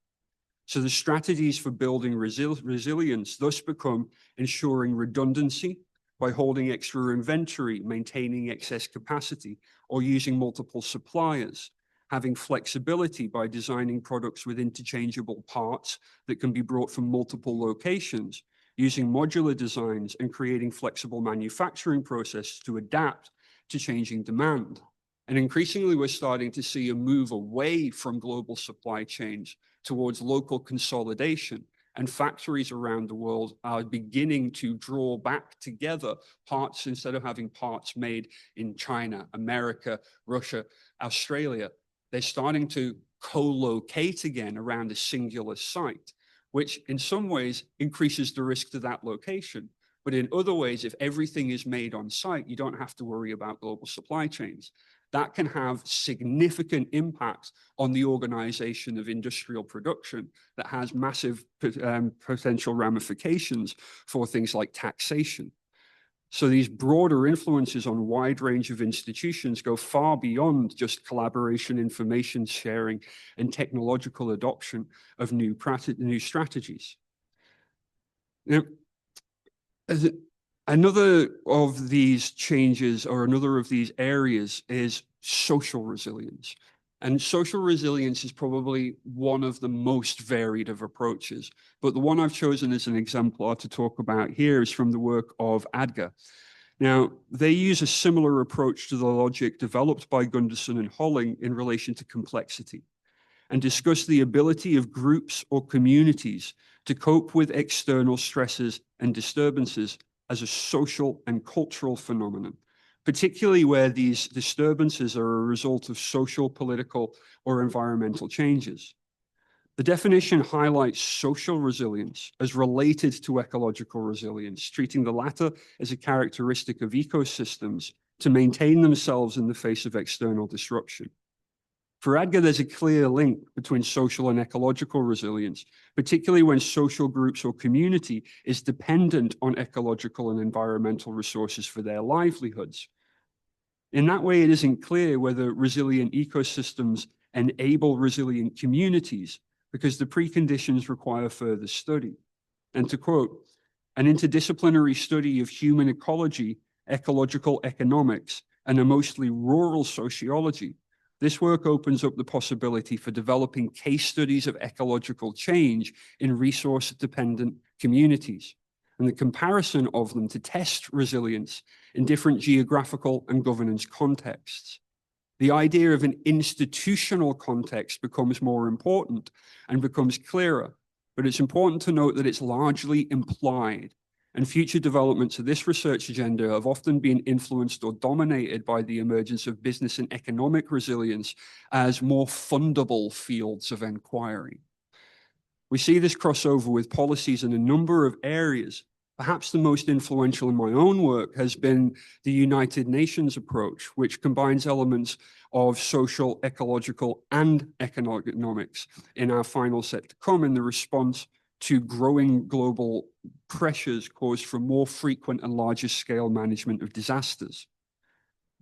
So the strategies for building resilience thus become ensuring redundancy by holding extra inventory, maintaining excess capacity, or using multiple suppliers, having flexibility by designing products with interchangeable parts that can be brought from multiple locations, using modular designs and creating flexible manufacturing processes to adapt to changing demand. And increasingly, we're starting to see a move away from global supply chains towards local consolidation, and factories around the world are beginning to draw back together parts instead of having parts made in China, America, Russia, Australia. They're starting to co-locate again around a singular site, which in some ways increases the risk to that location. But in other ways, if everything is made on site, you don't have to worry about global supply chains. that can have significant impact on the organization of industrial production that has massive potential ramifications for things like taxation. So these broader influences on a wide range of institutions go far beyond just collaboration, information sharing, and technological adoption of new strategies. Now, another of these changes, or another of these areas, is social resilience. And social resilience is probably one of the most varied of approaches. But the one I've chosen as an exemplar to talk about here is from the work of Adger. Now, they use a similar approach to the logic developed by Gunderson and Holling in relation to complexity, and discuss the ability of groups or communities to cope with external stresses and disturbances as a social and cultural phenomenon, particularly where these disturbances are a result of social, political, or environmental changes. The definition highlights social resilience as related to ecological resilience, treating the latter as a characteristic of ecosystems to maintain themselves in the face of external disruption. For Adger, there's a clear link between social and ecological resilience, particularly when social groups or community is dependent on ecological and environmental resources for their livelihoods. In that way, it isn't clear whether resilient ecosystems enable resilient communities, because the preconditions require further study. And to quote, an interdisciplinary study of human ecology, ecological economics, and a mostly rural sociology, this work opens up the possibility for developing case studies of ecological change in resource-dependent communities, and the comparison of them to test resilience in different geographical and governance contexts. The idea of an institutional context becomes more important and becomes clearer, but it's important to note that it's largely implied, and future developments of this research agenda have often been influenced or dominated by the emergence of business and economic resilience as more fundable fields of inquiry. We see this crossover with policies in a number of areas. Perhaps the most influential in my own work has been the United Nations approach, which combines elements of social, ecological, and economics in our final set to come in the response to growing global pressures caused from more frequent and larger scale management of disasters.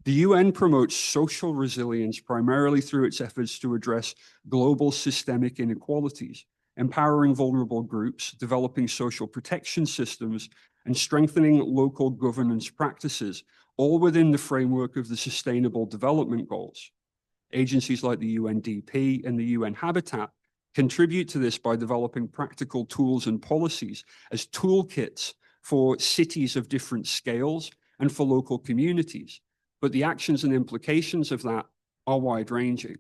The UN promotes social resilience primarily through its efforts to address global systemic inequalities, empowering vulnerable groups, developing social protection systems, and strengthening local governance practices, all within the framework of the Sustainable Development Goals. Agencies like the UNDP and the UN Habitat contribute to this by developing practical tools and policies as toolkits for cities of different scales and for local communities. But the actions and implications of that are wide-ranging.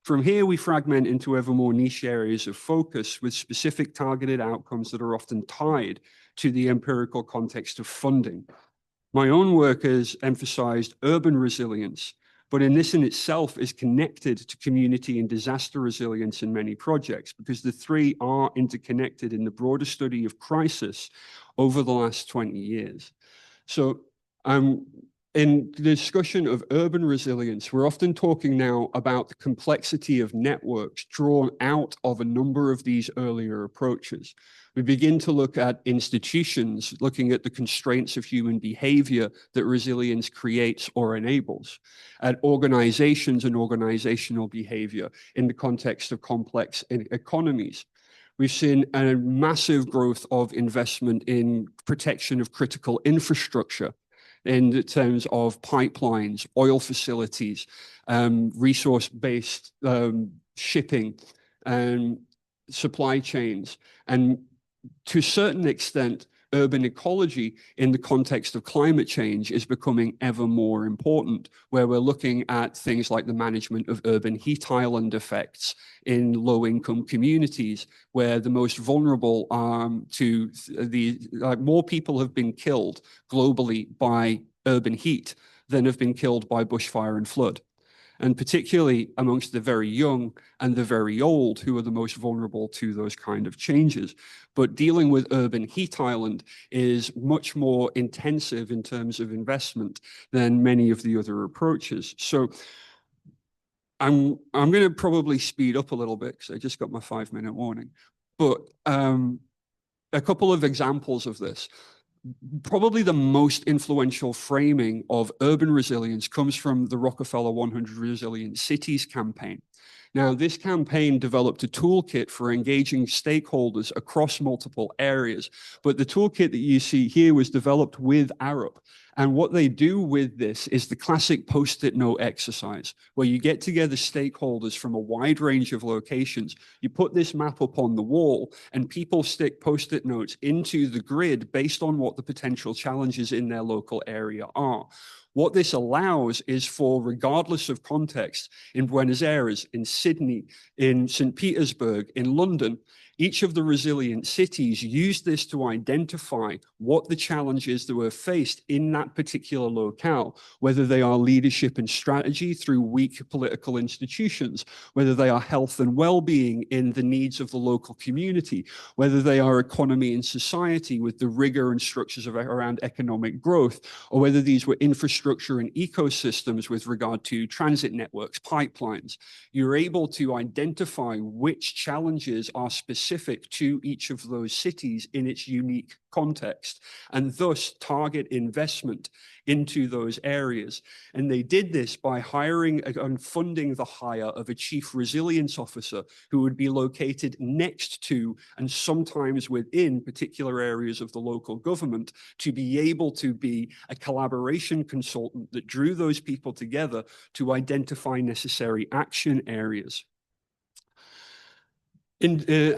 From here, we fragment into ever more niche areas of focus with specific targeted outcomes that are often tied to the empirical context of funding. My own work has emphasized urban resilience, but in this in itself is connected to community and disaster resilience in many projects, because the three are interconnected in the broader study of crisis over the last 20 years. So in the discussion of urban resilience, we're often talking now about the complexity of networks drawn out of a number of these earlier approaches. We begin to look at institutions, looking at the constraints of human behavior that resilience creates or enables, at organizations and organizational behavior in the context of complex economies. We've seen a massive growth of investment in protection of critical infrastructure in terms of pipelines, oil facilities, resource-based shipping, and supply chains, and to a certain extent, urban ecology in the context of climate change is becoming ever more important, where we're looking at things like the management of urban heat island effects in low-income communities, where the most vulnerable to more people have been killed globally by urban heat than have been killed by bushfire and flood. and particularly amongst the very young and the very old, who are the most vulnerable to those kind of changes. But dealing with urban heat island is much more intensive in terms of investment than many of the other approaches. So I'm going to probably speed up a little bit because I just got my 5-minute warning. But a couple of examples of this. Probably the most influential framing of urban resilience comes from the Rockefeller 100 Resilient Cities campaign. Now, this campaign developed a toolkit for engaging stakeholders across multiple areas, but the toolkit that you see here was developed with Arup. And what they do with this is the classic post-it note exercise, where you get together stakeholders from a wide range of locations. You put this map up on the wall, and people stick post-it notes into the grid based on what the potential challenges in their local area are. What this allows is for, regardless of context, in Buenos Aires, in Sydney, in St. Petersburg, in London, each of the resilient cities use this to identify what the challenges that were faced in that particular locale, whether they are leadership and strategy through weak political institutions, whether they are health and well-being in the needs of the local community, whether they are economy and society with the rigor and structures around economic growth, or whether these were infrastructure and ecosystems with regard to transit networks, pipelines. You're able to identify which challenges are specific to each of those cities in its unique context, and thus target investment into those areas. And they did this by hiring and funding the hire of a chief resilience officer who would be located next to and sometimes within particular areas of the local government to be able to be a collaboration consultant that drew those people together to identify necessary action areas.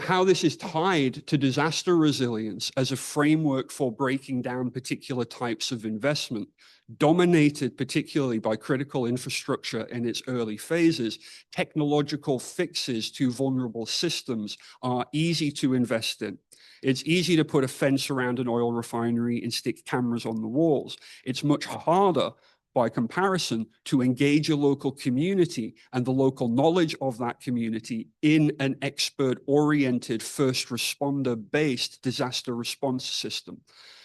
How this is tied to disaster resilience as a framework for breaking down particular types of investment, dominated particularly by critical infrastructure in its early phases, technological fixes to vulnerable systems are easy to invest in. It's easy to put a fence around an oil refinery and stick cameras on the walls. It's much harder, by comparison, to engage a local community and the local knowledge of that community in an expert-oriented, first responder-based disaster response system.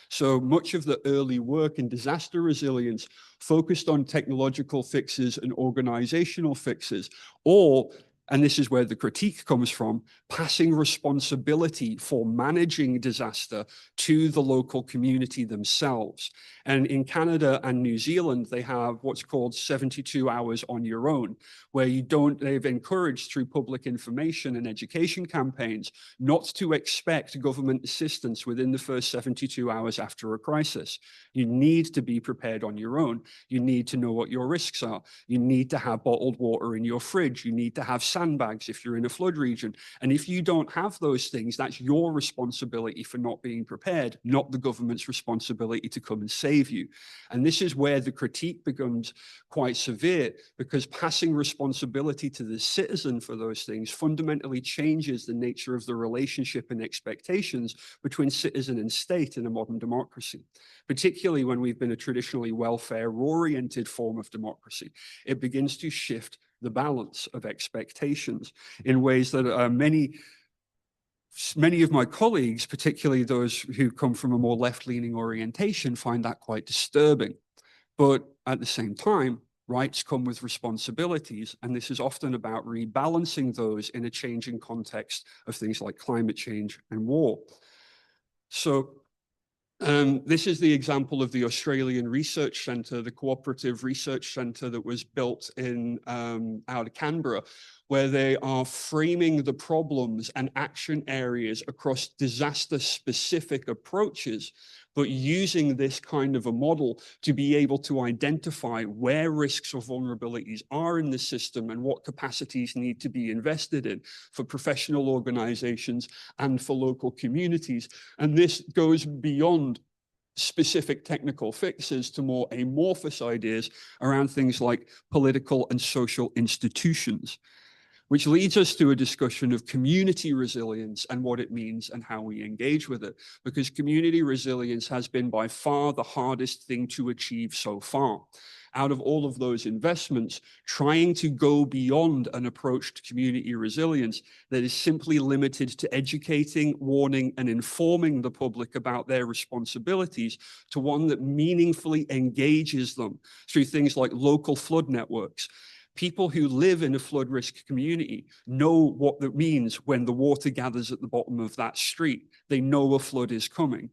So much of the early work in disaster resilience focused on technological fixes and organizational fixes, or, and this is where the critique comes from, passing responsibility for managing disaster to the local community themselves. And in Canada and New Zealand, they have what's called 72 hours on your own, where they've encouraged through public information and education campaigns not to expect government assistance within the first 72 hours after a crisis. You need to be prepared on your own. You need to know what your risks are. You need to have bottled water in your fridge. You need to have sandbags if you're in a flood region. And if you don't have those things, that's your responsibility for not being prepared, not the government's responsibility to come and save you. And this is where the critique becomes quite severe, because passing responsibility to the citizen for those things fundamentally changes the nature of the relationship and expectations between citizen and state in a modern democracy, particularly when we've been a traditionally welfare-oriented form of democracy. It begins to shift the balance of expectations in ways that many of my colleagues, particularly those who come from a more left-leaning orientation, find that quite disturbing. But at the same time, rights come with responsibilities, and this is often about rebalancing those in a changing context of things like climate change and war. So this is the example of the Australian Research Centre, the cooperative research centre that was built in out of Canberra, where they are framing the problems and action areas across disaster-specific approaches, but using this kind of a model to be able to identify where risks or vulnerabilities are in the system and what capacities need to be invested in for professional organizations and for local communities. And this goes beyond specific technical fixes to more amorphous ideas around things like political and social institutions, which leads us to a discussion of community resilience and what it means and how we engage with it. Because community resilience has been by far the hardest thing to achieve so far. out of all of those investments, trying to go beyond an approach to community resilience that is simply limited to educating, warning, and informing the public about their responsibilities, to one that meaningfully engages them through things like local flood networks. People who live in a flood risk community know what that means when the water gathers at the bottom of that street. They know a flood is coming.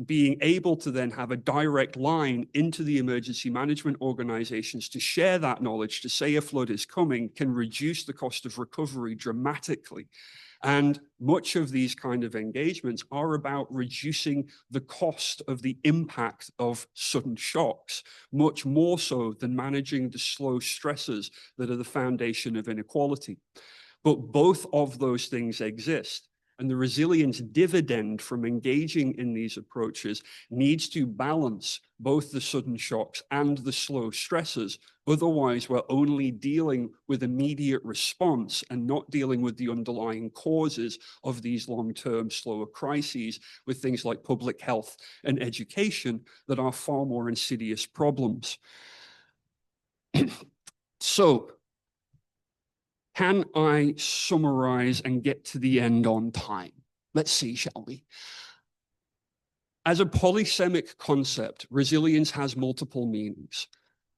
Being able to then have a direct line into the emergency management organizations to share that knowledge, to say a flood is coming, can reduce the cost of recovery dramatically. And much of these kind of engagements are about reducing the cost of the impact of sudden shocks, much more so than managing the slow stressors that are the foundation of inequality. But both of those things exist. And the resilience dividend from engaging in these approaches needs to balance both the sudden shocks and the slow stresses. Otherwise, we're only dealing with immediate response and not dealing with the underlying causes of these long-term slower crises with things like public health and education that are far more insidious problems. So, can I summarize and get to the end on time? Let's see, shall we? As a polysemic concept, resilience has multiple meanings.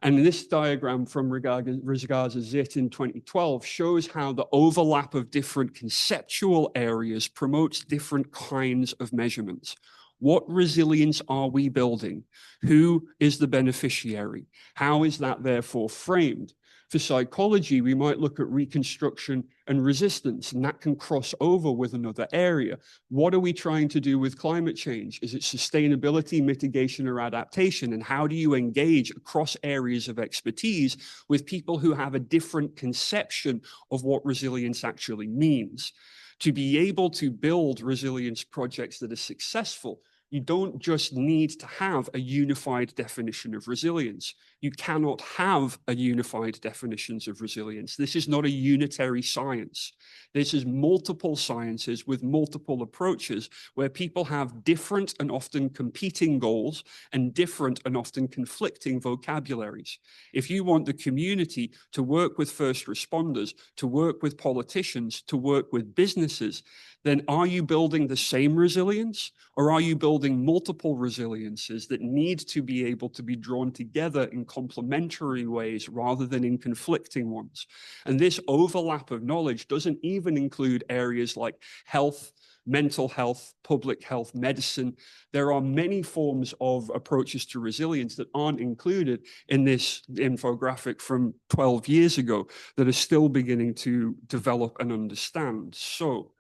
And this diagram from Rizgaza-Zitt in 2012 shows how the overlap of different conceptual areas promotes different kinds of measurements. What resilience are we building? Who is the beneficiary? How is that therefore framed? For psychology, we might look at reconstruction and resistance, and that can cross over with another area. What are we trying to do with climate change? Is it sustainability, mitigation, or adaptation? And how do you engage across areas of expertise with people who have a different conception of what resilience actually means? To be able to build resilience projects that are successful, you don't just need to have a unified definition of resilience. You cannot have a unified definition of resilience. This is not a unitary science. This is multiple sciences with multiple approaches where people have different and often competing goals and different and often conflicting vocabularies. If you want the community to work with first responders, to work with politicians, to work with businesses, then are you building the same resilience, or are you building multiple resiliences that need to be able to be drawn together in complementary ways rather than in conflicting ones? And this overlap of knowledge doesn't even include areas like health, mental health, public health, medicine. There are many forms of approaches to resilience that aren't included in this infographic from 12 years ago that are still beginning to develop and understand. So,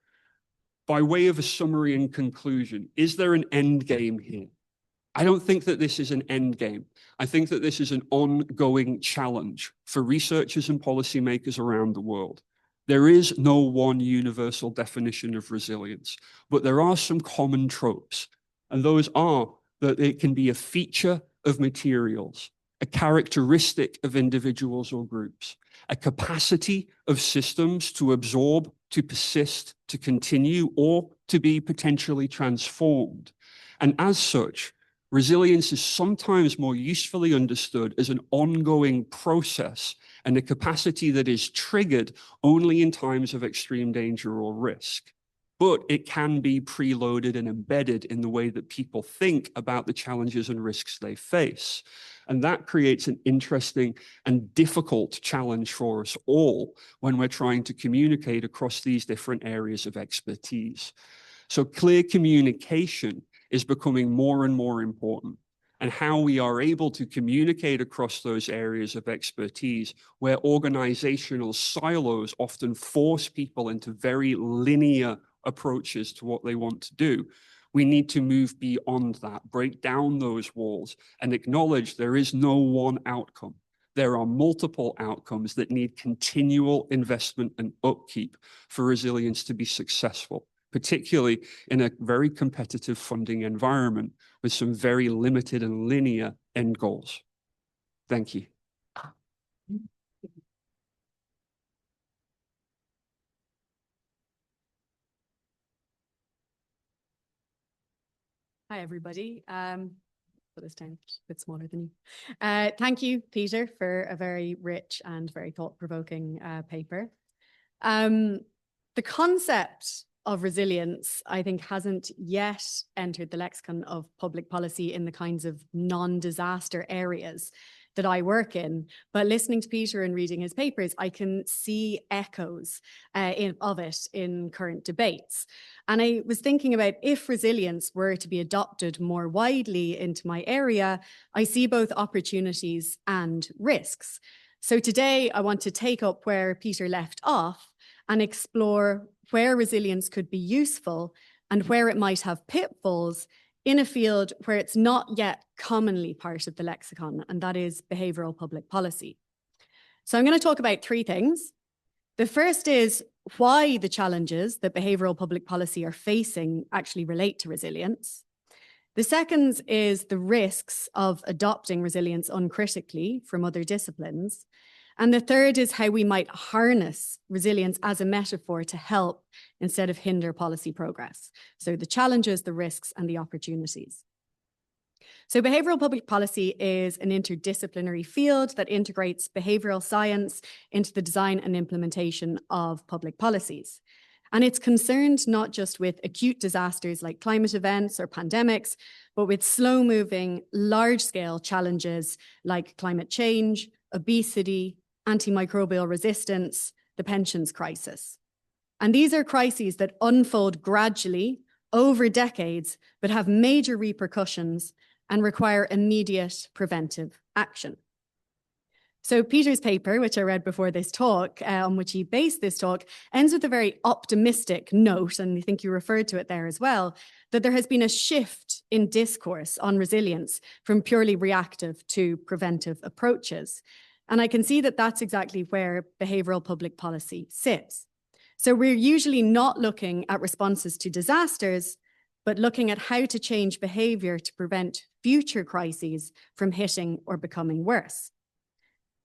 by way of a summary and conclusion, is there an end game here? I don't think that this is an end game. I think that this is an ongoing challenge for researchers and policymakers around the world. There is no one universal definition of resilience, but there are some common tropes. And those are that it can be a feature of materials, a characteristic of individuals or groups, a capacity of systems to absorb, to persist, to continue, or to be potentially transformed. And as such, resilience is sometimes more usefully understood as an ongoing process and a capacity that is triggered only in times of extreme danger or risk. But it can be preloaded and embedded in the way that people think about the challenges and risks they face. And that creates an interesting and difficult challenge for us all when we're trying to communicate across these different areas of expertise. So clear communication is becoming more and more important, and how we are able to communicate across those areas of expertise where organizational silos often force people into very linear approaches to what they want to do. We need to move beyond that, break down those walls, and acknowledge there is no one outcome. There are multiple outcomes that need continual investment and upkeep for resilience to be successful, particularly in a very competitive funding environment with some very limited and linear end goals. Thank you. Hi, everybody. put this down, a bit smaller than you. Thank you, Peter, for a very rich and very thought-provoking paper. The concept of resilience, I think, hasn't yet entered the lexicon of public policy in the kinds of non-disaster areas that I work in. But listening to Peter and reading his papers, I can see echoes of it in current debates. And I was thinking about, if resilience were to be adopted more widely into my area, I see both opportunities and risks. So today I want to take up where Peter left off and explore where resilience could be useful and where it might have pitfalls in a field where it's not yet commonly part of the lexicon, and that is behavioural public policy. So I'm going to talk about three things. The first is why the challenges that behavioural public policy are facing actually relate to resilience. The second is the risks of adopting resilience uncritically from other disciplines. And the third is how we might harness resilience as a metaphor to help instead of hinder policy progress. So the challenges, the risks, and the opportunities. So behavioural public policy is an interdisciplinary field that integrates behavioural science into the design and implementation of public policies. And it's concerned not just with acute disasters like climate events or pandemics, but with slow-moving, large-scale challenges like climate change, obesity, antimicrobial resistance, the pensions crisis. And these are crises that unfold gradually over decades, but have major repercussions and require immediate preventive action. So Peter's paper, which I read before this talk, on which he based this talk, ends with a very optimistic note, and I think you referred to it there as well, that there has been a shift in discourse on resilience from purely reactive to preventive approaches. And I can see that that's exactly where behavioural public policy sits. So we're usually not looking at responses to disasters, but looking at how to change behaviour to prevent future crises from hitting or becoming worse.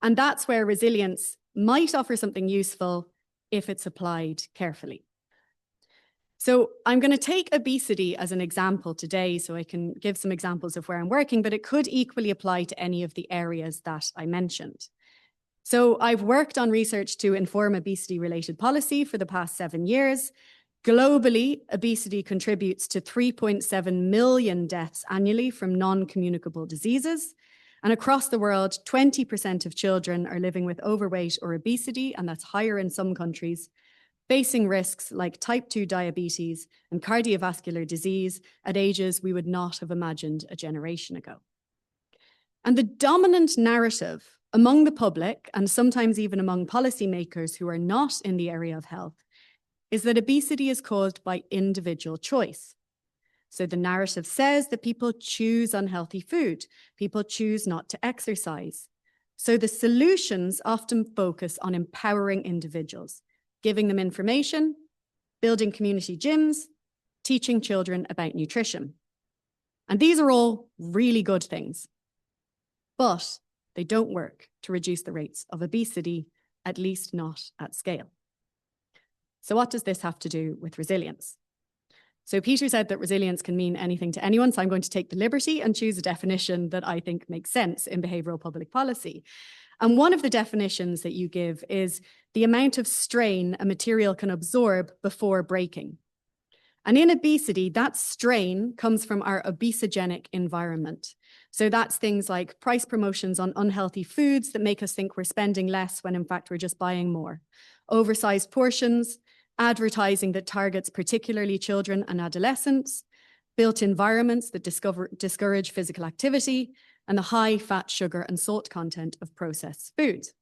And that's where resilience might offer something useful if it's applied carefully. So I'm going to take obesity as an example today, so I can give some examples of where I'm working, but it could equally apply to any of the areas that I mentioned. So I've worked on research to inform obesity-related policy for the past 7 years. Globally, obesity contributes to 3.7 million deaths annually from non-communicable diseases. And across the world, 20% of children are living with overweight or obesity, and that's higher in some countries, facing risks like type 2 diabetes and cardiovascular disease at ages we would not have imagined a generation ago. And the dominant narrative among the public, and sometimes even among policymakers who are not in the area of health, is that obesity is caused by individual choice. So the narrative says that people choose unhealthy food, people choose not to exercise. So the solutions often focus on empowering individuals, giving them information, building community gyms, teaching children about nutrition. And these are all really good things, but they don't work to reduce the rates of obesity, at least not at scale. So what does this have to do with resilience? So Peter said that resilience can mean anything to anyone, so I'm going to take the liberty and choose a definition that I think makes sense in behavioural public policy. And one of the definitions that you give is the amount of strain a material can absorb before breaking. And in obesity, that strain comes from our obesogenic environment. So that's things like price promotions on unhealthy foods that make us think we're spending less when in fact we're just buying more, oversized portions, advertising that targets particularly children and adolescents, built environments that discourage physical activity, and the high fat, sugar, and salt content of processed foods.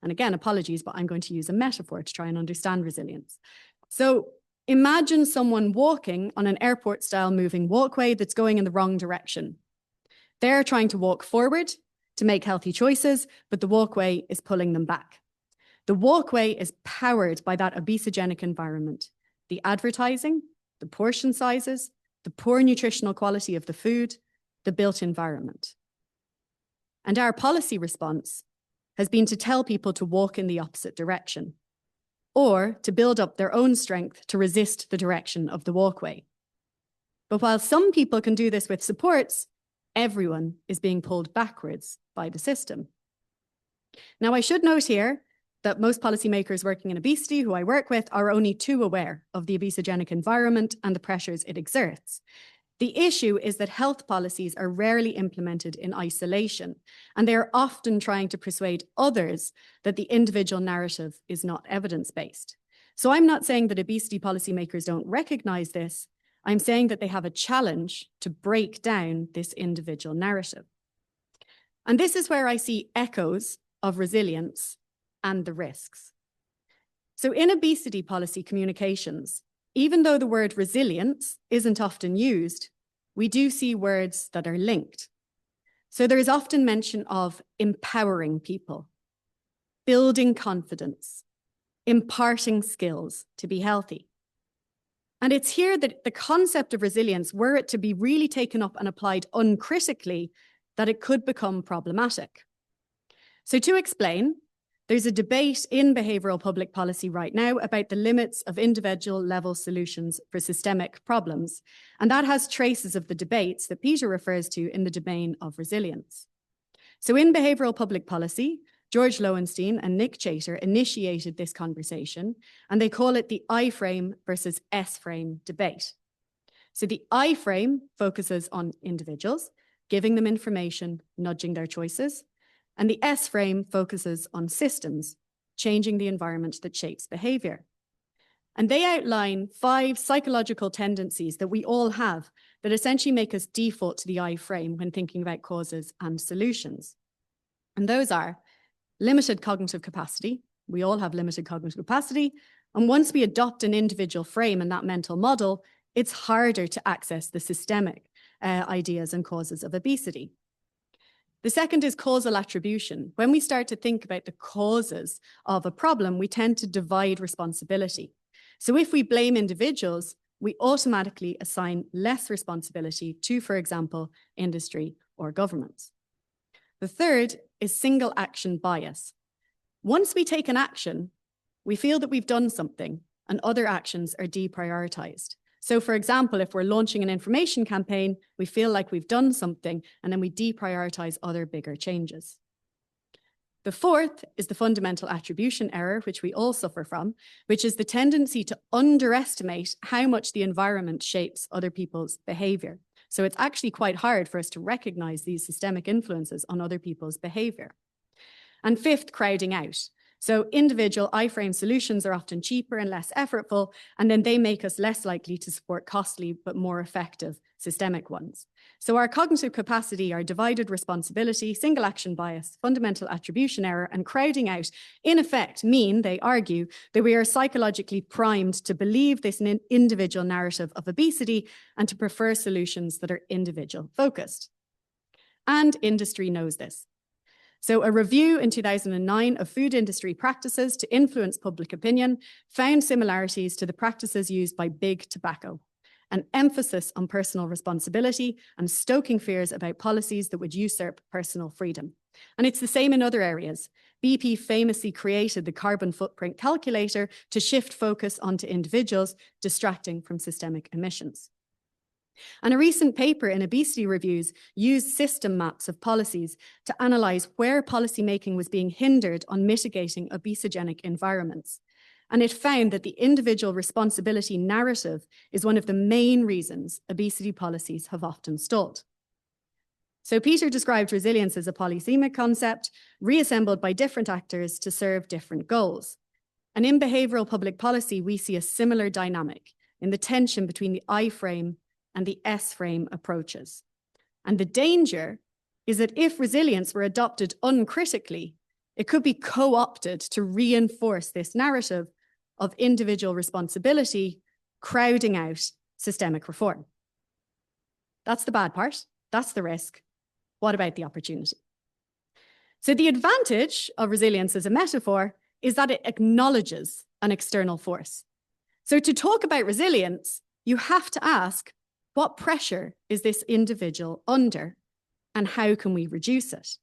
And again, apologies, but I'm going to use a metaphor to try and understand resilience. So imagine someone walking on an airport-style moving walkway that's going in the wrong direction. They're trying to walk forward to make healthy choices, but the walkway is pulling them back. The walkway is powered by that obesogenic environment, the advertising, the portion sizes, the poor nutritional quality of the food, the built environment. And our policy response has been to tell people to walk in the opposite direction, or to build up their own strength to resist the direction of the walkway. But while some people can do this with supports, everyone is being pulled backwards by the system. Now, I should note here that most policymakers working in obesity who I work with are only too aware of the obesogenic environment and the pressures it exerts. The issue is that health policies are rarely implemented in isolation, and they are often trying to persuade others that the individual narrative is not evidence-based. So I'm not saying that obesity policymakers don't recognize this. I'm saying that they have a challenge to break down this individual narrative. And this is where I see echoes of resilience and the risks. So in obesity policy communications, even though the word resilience isn't often used, we do see words that are linked. So there is often mention of empowering people, building confidence, imparting skills to be healthy. And it's here that the concept of resilience, were it to be really taken up and applied uncritically, that it could become problematic. So to explain, there's a debate in behavioural public policy right now about the limits of individual level solutions for systemic problems. And that has traces of the debates that Peter refers to in the domain of resilience. So in behavioural public policy, George Lowenstein and Nick Chater initiated this conversation, and they call it the I-frame versus S-frame debate. So the I-frame focuses on individuals, giving them information, nudging their choices. And the S-frame focuses on systems, changing the environment that shapes behavior. And they outline 5 psychological tendencies that we all have that essentially make us default to the I-frame when thinking about causes and solutions. And those are limited cognitive capacity. We all have limited cognitive capacity. And once we adopt an individual frame and that mental model, it's harder to access the systemic ideas and causes of obesity. The second is causal attribution. When we start to think about the causes of a problem, we tend to divide responsibility. So if we blame individuals, we automatically assign less responsibility to, for example, industry or governments. The third is single action bias. Once we take an action, we feel that we've done something and other actions are deprioritized. So for example, if we're launching an information campaign, we feel like we've done something and then we deprioritize other bigger changes. The fourth is the fundamental attribution error, which we all suffer from, which is the tendency to underestimate how much the environment shapes other people's behavior. So it's actually quite hard for us to recognize these systemic influences on other people's behavior. And fifth, crowding out. So individual I-frame solutions are often cheaper and less effortful, and then they make us less likely to support costly but more effective systemic ones. So our cognitive capacity, our divided responsibility, single action bias, fundamental attribution error, and crowding out, in effect, mean, they argue, that we are psychologically primed to believe this individual narrative of obesity and to prefer solutions that are individual focused. And industry knows this. So a review in 2009 of food industry practices to influence public opinion found similarities to the practices used by big tobacco, an emphasis on personal responsibility and stoking fears about policies that would usurp personal freedom. And it's the same in other areas. BP famously created the carbon footprint calculator to shift focus onto individuals, distracting from systemic emissions. And a recent paper in Obesity Reviews used system maps of policies to analyse where policymaking was being hindered on mitigating obesogenic environments. And it found that the individual responsibility narrative is one of the main reasons obesity policies have often stalled. So Peter described resilience as a polysemic concept, reassembled by different actors to serve different goals. And in behavioural public policy, we see a similar dynamic in the tension between the I-frame and the S-frame approaches. And the danger is that if resilience were adopted uncritically, it could be co-opted to reinforce this narrative of individual responsibility, crowding out systemic reform. That's the bad part. That's the risk. What about the opportunity? So the advantage of resilience as a metaphor is that it acknowledges an external force. So to talk about resilience, you have to ask, what pressure is this individual under, and how can we reduce it?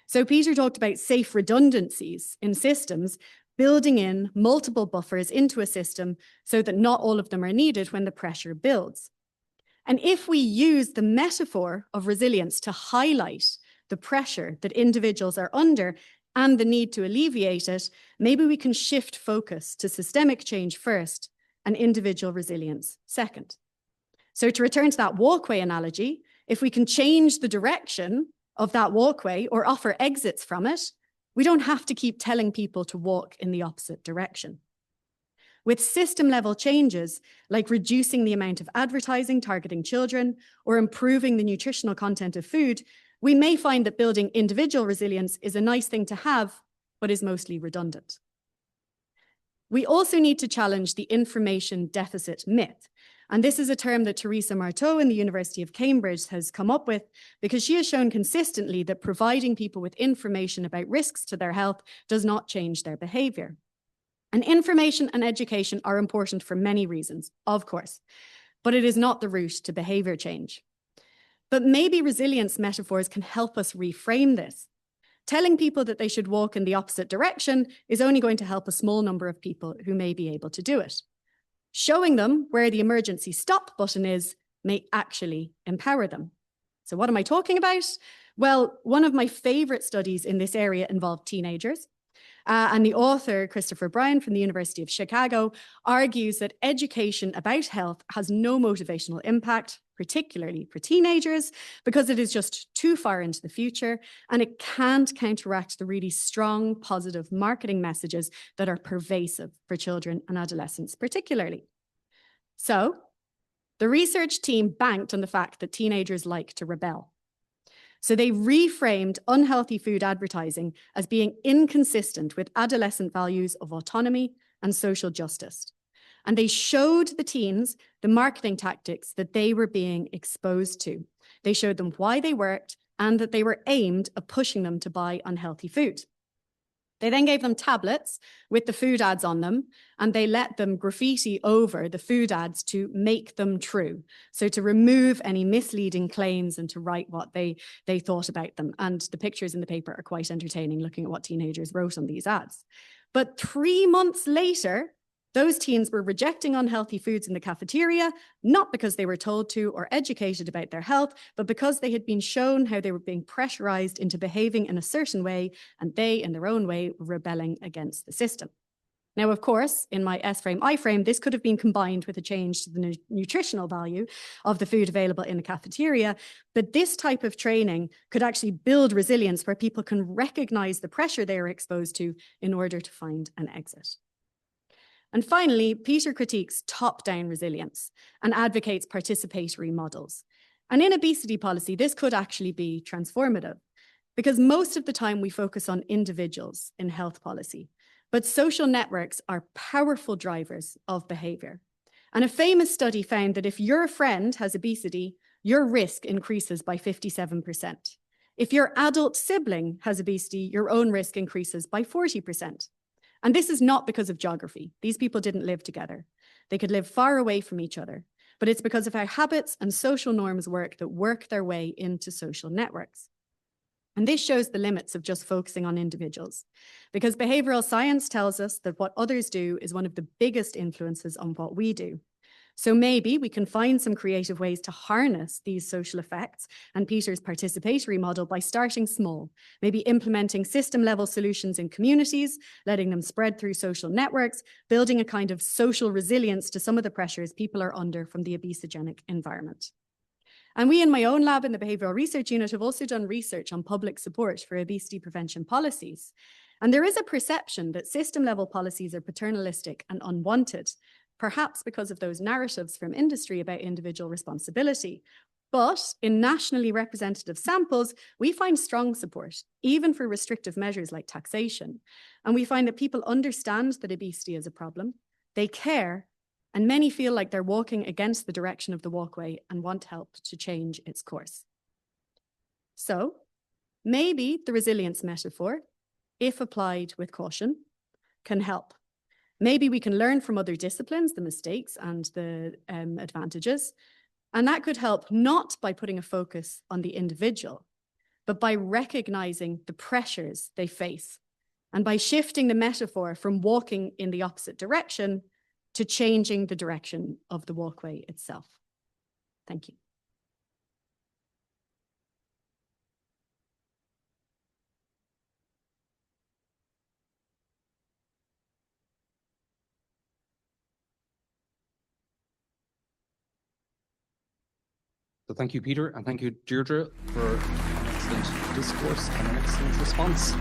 So Peter talked about safe redundancies in systems, building in multiple buffers into a system so that not all of them are needed when the pressure builds. And if we use the metaphor of resilience to highlight the pressure that individuals are under and the need to alleviate it, maybe we can shift focus to systemic change first and individual resilience second. So to return to that walkway analogy, if we can change the direction of that walkway or offer exits from it, we don't have to keep telling people to walk in the opposite direction. With system-level changes, like reducing the amount of advertising targeting children or improving the nutritional content of food, we may find that building individual resilience is a nice thing to have, but is mostly redundant. We also need to challenge the information deficit myth. And this is a term that Teresa Marteau in the University of Cambridge has come up with because she has shown consistently that providing people with information about risks to their health does not change their behavior. And information and education are important for many reasons, of course, but it is not the route to behavior change. But maybe resilience metaphors can help us reframe this. Telling people that they should walk in the opposite direction is only going to help a small number of people who may be able to do it. Showing them where the emergency stop button is may actually empower them. So what am I talking about? Well, one of my favorite studies in this area involved teenagers. And the author, Christopher Bryan from the University of Chicago, argues that education about health has no motivational impact, particularly for teenagers, because it is just too far into the future and it can't counteract the really strong, positive marketing messages that are pervasive for children and adolescents particularly. So the research team banked on the fact that teenagers like to rebel. So they reframed unhealthy food advertising as being inconsistent with adolescent values of autonomy and social justice. And they showed the teens the marketing tactics that they were being exposed to. They showed them why they worked and that they were aimed at pushing them to buy unhealthy food. They then gave them tablets with the food ads on them, and they let them graffiti over the food ads to make them true. So to remove any misleading claims and to write what they thought about them. And the pictures in the paper are quite entertaining, looking at what teenagers wrote on these ads. But 3 months later, those teens were rejecting unhealthy foods in the cafeteria, not because they were told to or educated about their health, but because they had been shown how they were being pressurized into behaving in a certain way, and they, in their own way, were rebelling against the system. Now, of course, in my S-frame, I-frame, this could have been combined with a change to the nutritional value of the food available in the cafeteria, but this type of training could actually build resilience where people can recognize the pressure they are exposed to in order to find an exit. And finally, Peter critiques top-down resilience and advocates participatory models. And in obesity policy, this could actually be transformative because most of the time we focus on individuals in health policy, but social networks are powerful drivers of behavior. And a famous study found that if your friend has obesity, your risk increases by 57%. If your adult sibling has obesity, your own risk increases by 40%. And this is not because of geography. These people didn't live together. They could live far away from each other, but it's because of how habits and social norms work that work their way into social networks. And this shows the limits of just focusing on individuals, because behavioral science tells us that what others do is one of the biggest influences on what we do. So maybe we can find some creative ways to harness these social effects and Peter's participatory model by starting small, maybe implementing system-level solutions in communities, letting them spread through social networks, building a kind of social resilience to some of the pressures people are under from the obesogenic environment. And we in my own lab in the Behavioural Research Unit have also done research on public support for obesity prevention policies. And there is a perception that system-level policies are paternalistic and unwanted, perhaps because of those narratives from industry about individual responsibility. But in nationally representative samples, we find strong support, even for restrictive measures like taxation. And we find that people understand that obesity is a problem, they care, and many feel like they're walking against the direction of the walkway and want help to change its course. So maybe the resilience metaphor, if applied with caution, can help. Maybe we can learn from other disciplines, the mistakes and the advantages. And that could help not by putting a focus on the individual, but by recognizing the pressures they face and by shifting the metaphor from walking in the opposite direction to changing the direction of the walkway itself. Thank you. So thank you, Peter, and thank you, Deirdre, for an excellent discourse and an excellent response.